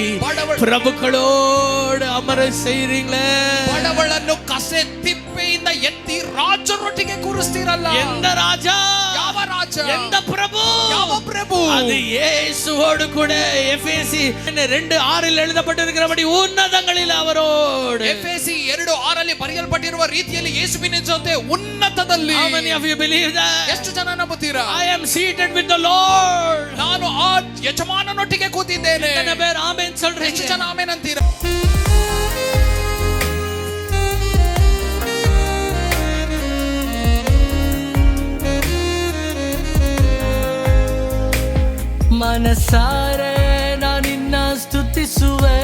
பிரபுக்களோடு அமர செய்றீங்களே. ಬಡವಳನ್ನು ಕಸೆ ತಿಪ್ಪೆಯಿಂದ ಎತ್ತಿ ರಾಜರೊಟ್ಟಿಗೆ ಕೂರಿಸ್ತೀರಲ್ಲ. எந்த ராஜா? ಯಾವ ರಾಜ? எந்த பிரபு? ಯಾವ ಪ್ರಭು? அது இயேசுவோடு கூட. எபேசி 2:6 எழுதப்பட்டிருக்கிறபடி உன்னதங்களில் அவரோடு. ಎಫೆಸಿ 2:6 ಬರೆಯಲ್ಪಟ್ಟಿರುವ ರೀತಿಯಲ್ಲಿ ಯೇಸುವಿನ ಜೊತೆ ಉನ್ನತದಲ್ಲಿ. How many of you believe that? ಎಷ್ಟು ಜನ ನಂಬುತ್ತೀರಾ? I am seated with the Lord. ನಾನು ಆ ಯಜಮಾನನೊಟ್ಟಿಗೆ ಕೂತಿದ್ದೇನೆ. எத்தனை பேர் ஆமென் சொல்றீங்க? ಎಷ್ಟು ಜನ ಆಮೆನ್ ಅಂತೀರಾ? ಮನಸಾರೆ ನಾನು ನಿನ್ನ ಸ್ತುತಿಸುವೆ,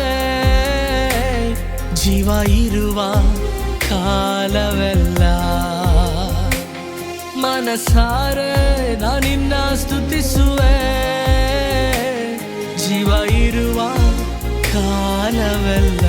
ಜೀವ ಇರುವ ಕಾಲವೆಲ್ಲ. ಮನಸಾರೆ ನಾನು ನಿನ್ನ ಸ್ತುತಿಸುವೆ, ಜೀವ ಇರುವ ಕಾಲವೆಲ್ಲ.